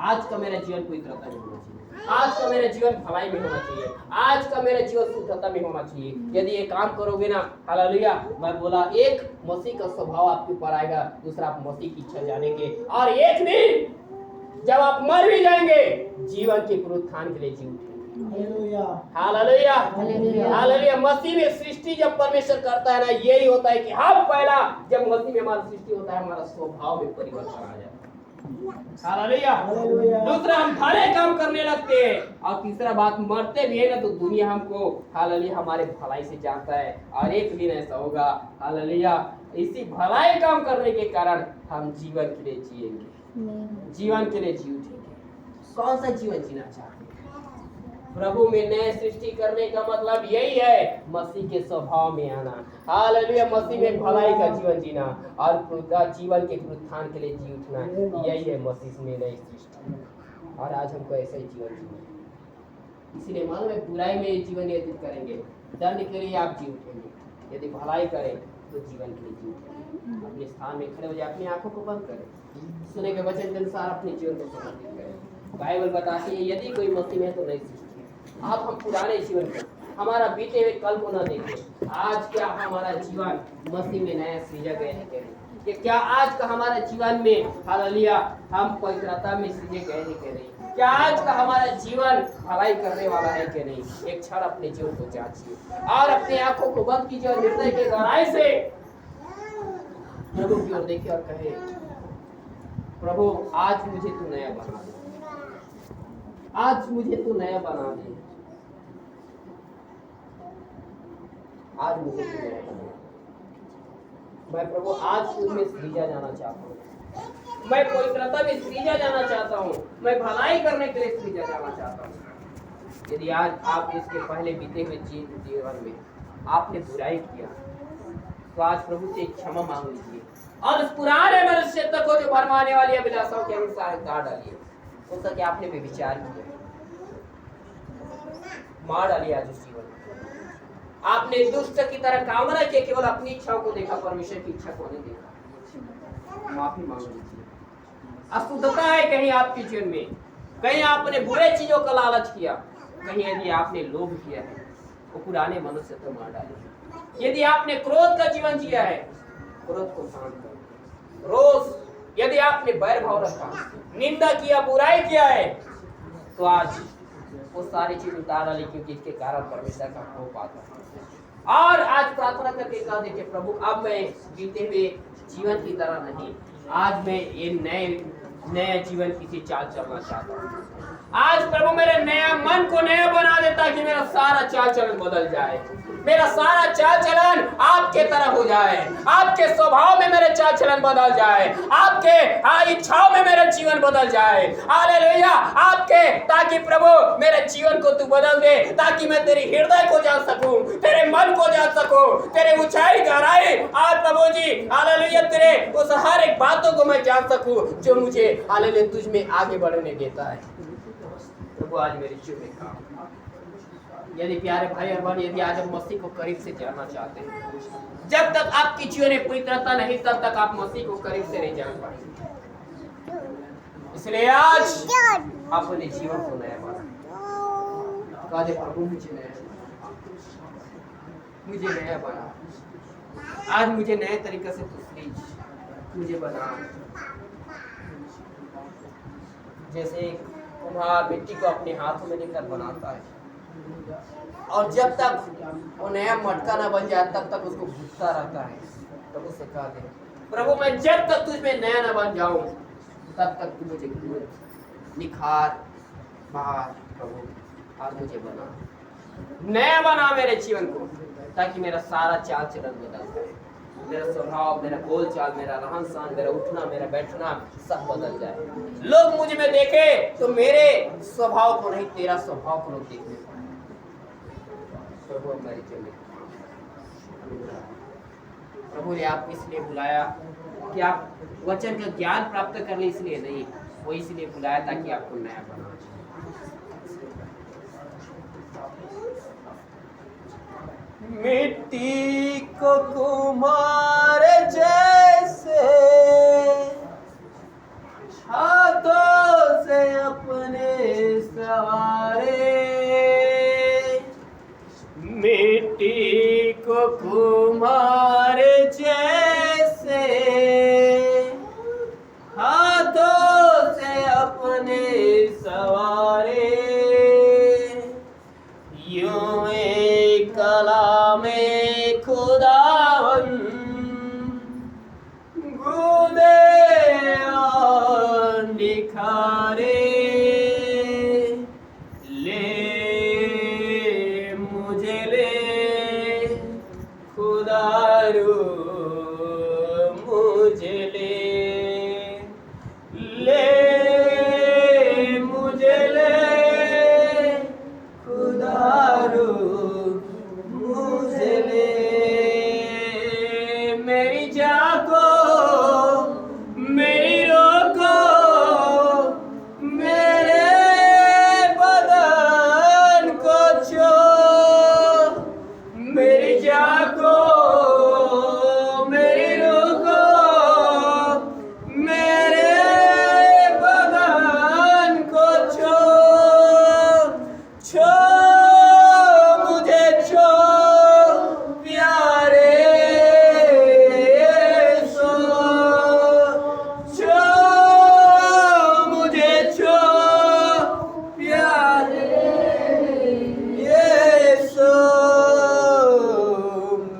आज का मेरा जीवन पवित्रता में होना चाहिए, आज का मेरा जीवन भलाई में होना चाहिए, आज का मेरा जीवन शुद्धता में होना चाहिए। यदि ये काम करोगे ना, हालेलुया, मैं बोला, एक मसीह का स्वभाव आपके ऊपर आएगा, दूसरा आप मसीह की इच्छा जानेंगे, और एक दिन जब आप मर भी जाएंगे, जीवन के पुनरुत्थान के लिए जी उठेंगे। Hallelujah, hallelujah. मसीह में सृष्टि जब परमेश्वर करता है ना, यही होता है कि हम पहला, जब मसीह में हमारा सृष्टि होता है, हमारा स्वभाव में परिवर्तन आ जाता है। हालेलुया। दूसरा, हम भले काम करने लगते हैं, और तीसरा बात, मरते भी है ना तो दुनिया हमको, हालेलुया, हमारे भलाई से जानता है। और एक दिन ऐसा होगा, हालेलुया, इसी भलाई काम करने के कारण हम जीवन के लिए जिएंगे, जीवन के लिए जी उठेंगे। कौन सा जीवन जीना चाहते हैं? प्रभु में नए सृष्टि करने का मतलब यही है, मसीह के स्वभाव में आना। हालेलुया, मसीह में भलाई का जीवन जीना और जीवन के पुनरुत्थान के लिए जी उठना, यही है मसीह में नई सृष्टि। और आज हमको ऐसा ही जीवन जीना है। इसलिए मालूम है, बुराई में जीवन व्यतीत करेंगे, दंड के लिए आप जी उठेंगे। यदि भलाई करें तो जीवन के लिए जी उठेंगे। अपने स्थान में खड़े हो जाए, अपनी आंखों को बंद करें, सुने के वचन के अनुसार अपने जीवन को समर्पित करें। बाइबल बताती है, यदि कोई मसीह में है तो नई सृष्टि। आप हम पुराने जीवन को, हमारा बीते हुए कल को न देखें, आज क्या हमारा जीवन मसीह में नया सृजा गया है क्या नहीं? कि क्या आज का हमारा जीवन में, हालेलुया, हम पवित्रता में सृजे गए हैं क्या नहीं? क्या आज का हमारा जीवन भलाई करने वाला है क्या नहीं? एक क्षण अपने जीवन को जांचिए और अपनी आंखों को बंद कीजिए और हृदय के गहराई से प्रभु की ओर देखिए और कहे, प्रभु आज मुझे तू नया बना दे, आज मुझे तू नया बना दे, आज मुझे तू नया बना दे। मैं प्रभु आज तुझ में सृजा जाना चाहता हूँ, मैं पवित्रता में सृजा जाना चाहता हूँ, मैं भलाई करने के लिए सृजा जाना चाहता हूँ। यदि आज आप इसके पहले बीते हुए जीवन में आपने बुराई किया, तो आज प्रभु से क्षमा मांग लीजिए और उस पुराने मनुष्यत्व को जो भरमाने वाली अभिलाषाओं के अनुसार उतार डालिए। हो सके आपने भी विचार किया, मार डालिए आज उस जीवन। आपने दुष्ट की तरह कामना की, केवल अपनी इच्छाओं को देखा, परमेश्वर की इच्छा को नहीं देखा। माफी मांग लीजिए। अशुद्धता है कहीं आपके जीवन में, कहीं आपने बुरे चीजों का लालच किया, कहीं यदि आपने लोभ किया है, वो पुराने मनुष्य तो मार डालिए। यदि आपने क्रोध का जीवन जिया है, क्रोध को शांत करो। रोज यदि आपने बैर भाव रखा, निंदा किया, बुराई किया है, तो आज वो सारी चीज उतार डाली, क्योंकि इसके कारण परमेश्वर का कोप आता है। और आज प्रार्थना करके कहा, देखिए प्रभु, अब मैं बीते हुए जीवन की तरह नहीं, आज मैं ये नए जीवन की चाल चलना चाहता हूँ। आज प्रभु मेरे नया मन को नया बना दे, ताकि मेरा सारा चाल चलन बदल जाए, मेरा सारा चाल चलन आपके तरह हो जाए, आपके स्वभाव में मेरे चाल चलन बदल जाए, आपके इच्छाओं में मेरा जीवन बदल जाए। हालेलुया, आपके, ताकि प्रभु मेरे जीवन को तू बदल दे, ताकि मैं तेरे हृदय को जान सकूं, तेरे मन को जान सकूं, तेरे ऊंचाई गहराई, और प्रभु जी हालेलुया, तेरे उस हर एक बातों को मैं जान सकूं जो मुझे हालेलुया तुझ में आगे बढ़ने देता है। प्रभु प्रभु आज मेरे जीवन में काम। यदि प्यारे भाई और बहन, यदि आज हम मसीह को करीब से जानना चाहते हैं, जब तक आपकी जीवन में पवित्रता नहीं, तब तक आप मसीह को करीब से नहीं जान पाएंगे। इसलिए आज अपने जीवन को नया बना। कहा दे प्रभु मुझे नया बना। आज मुझे नए तरीके से मुझे बना। जैसे कुम्हार मिट्टी को अपने हाथों में लेकर बनाता है, और जब तक वो नया मटका ना बन जाए तब तक उसको घुसता रहता है। तब उसे कहा दे प्रभु, मैं जब तक तुझ में नया ना बन जाऊं तब तक तू मुझे निखार बाहर। प्रभु आज मुझे बना, नया बना मेरे जीवन को, ताकि मेरा सारा चाल चलन बदल जाए। मेरा स्वभाव, मेरा बोल चाल, मेरा रहन सहन, मेरा उठना, मेरा बैठना सब बदल जाए। लोग मुझ में देखे तो मेरे स्वभाव को नहीं, तेरा स्वभाव को लोग देखने पाए। प्रभु हमारी चले, प्रभु ने आपको इसलिए बुलाया कि आप वचन का ज्ञान प्राप्त कर ले, इसलिए नहीं, वो इसलिए बुलाया ताकि आपको नया बना। मिट्टी को कुम्हार जैसे हाथों से अपने सवारे, मिट्टी को कुम्हार जैसे हाथों से अपने सवारे, यूं एक कला में खुदावन गूंदे और निखारे, ले मुझे ले खुदारू मुझे ले मुझे ले खुदारू मुझे ले, मेरी जाको मेरी रोको, मेरे बदन को छो, मेरी जाको मेरी रोको, मेरे बदन को छो, छो मुझे छो प्यारे सो, छो मुझे छो प्यारे सो,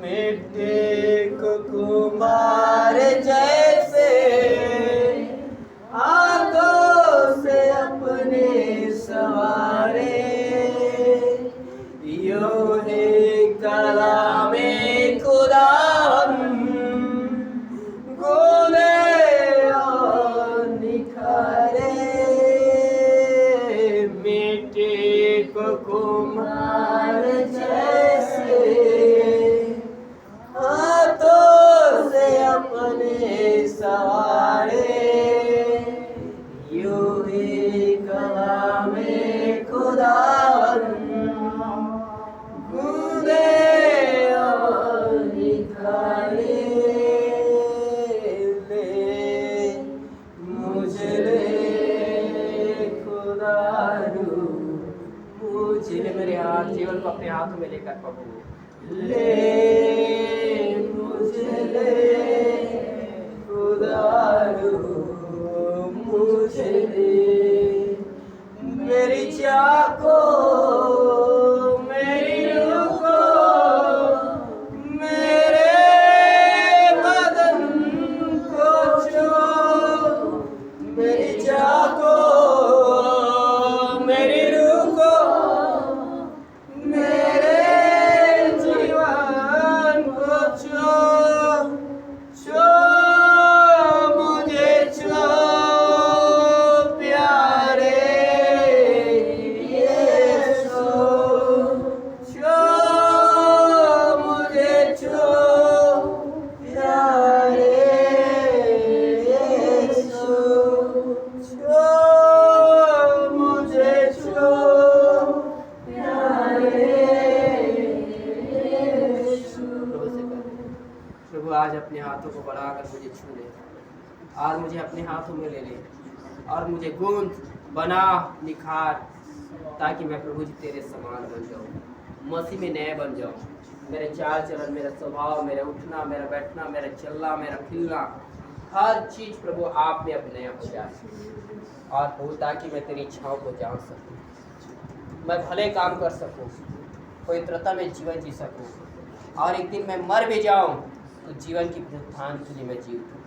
मिट्टी को कुम्हार जैसे हाथों से अपने सवारे, यूं ही कला में खुदावन गूंदे और निखारे, मिट्टी को कुम्हार जैसे हाथों से अपने सवारे, यूं ही कला में खुदावन गूंदे और निखारे, ले मुझे ले खुदारू मुझे ले। मेरे हाथ जीवन को अपने हाथों में लेकर प्रभु ले मुझे ले खुदारू मुझे ले, मेरी चाको मेरी रुको, मेरे बदन को छो, मेरी चाको मेरी रुको, मेरे जीवन आज अपने हाथों को बढ़ाकर मुझे छू ले और मुझे अपने हाथों में ले ले और मुझे गूंद बना निखार, ताकि मैं प्रभु जी तेरे समान बन जाऊँ, मसीह में नया बन जाऊँ। मेरे चाल चलन, मेरा स्वभाव, मेरा उठना, मेरा बैठना, मेरा चलना, मेरा खिलना, हर चीज़ प्रभु आप में अब नया हो जाए। और प्रभु ताकि मैं तेरी इच्छाओं को जान सकूँ, मैं भले काम कर सकूँ, पवित्रता में जीवन जी सकूँ, और एक दिन मैं मर भी जाऊँ तो जीवन की पुनरुत्थान के लिए मैं जीवित हूँ।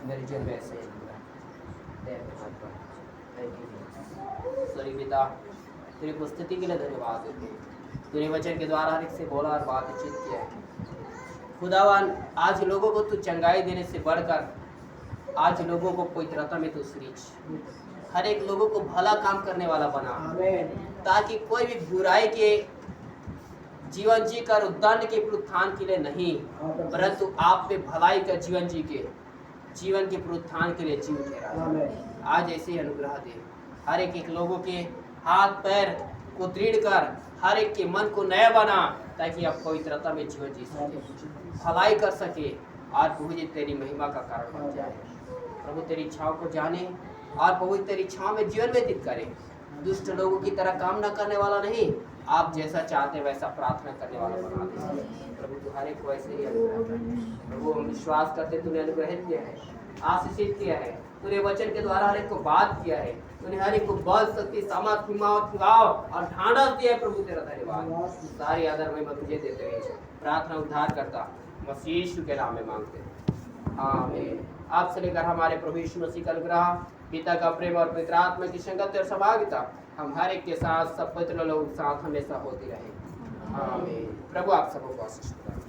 मेरे जीवन में ऐसे सॉरी पिता, तेरी उपस्थिति के लिए धन्यवाद देते हैं। तूने वचन के द्वारा हर एक से बोला और बातचीत किया है। खुदावन, आज लोगों को तू चंगाई देने से बढ़कर आज लोगों को पवित्रता में तू सरीच, हर एक लोगों को भला काम करने वाला बना, ताकि कोई भी बुराई के जीवन जी कर उद्धार के पुनरुत्थान के लिए नहीं, परंतु आप पे भलाई का जीवन जी के जीवन के पुनरुत्थान के लिए जीव ठहरा। आज ऐसे ही अनुग्रह दे, हर एक लोगों के हाथ पैर को दृढ़ कर, हर एक के मन को नया बना, ताकि आप पवित्रता में जीवन जी सके, भलाई कर सके और प्रभु जी तेरी महिमा का कारण बन जाए। प्रभु तेरी इच्छाओं को जाने और प्रभु तेरी इच्छाओं में जीवन व्यतीत करे। दुष्ट लोगों की तरह काम न करने वाला नहीं, आप जैसा चाहते वैसा प्रार्थना करने वाला बना दे। प्रभु तू हर एक को ऐसे ही अनुग्रह कर। प्रभु हम विश्वास करते तूने अनुग्रहित किया है, आशीषित किया है, तूने वचन के द्वारा हर एक को बात किया है, तूने हर एक को बल, शक्ति, सामर्थ, हिम्मत और ढांढस दिया है। प्रभु तेरा धन्यवाद, सारी आदर में तुझे देते हुए प्रार्थना उद्धार करता मसीह यीशु के नाम में मांगते हैं, आमीन। आप से लेकर हमारे प्रभु यीशु मसीह का अनुग्रह, पिता का प्रेम और पवित्र आत्मा की संगत और सहभागिता हम हर एक के साथ सब पवित्र लोग साथ हमेशा होती रहे, आमीन। प्रभु आप सबको आशीष दें।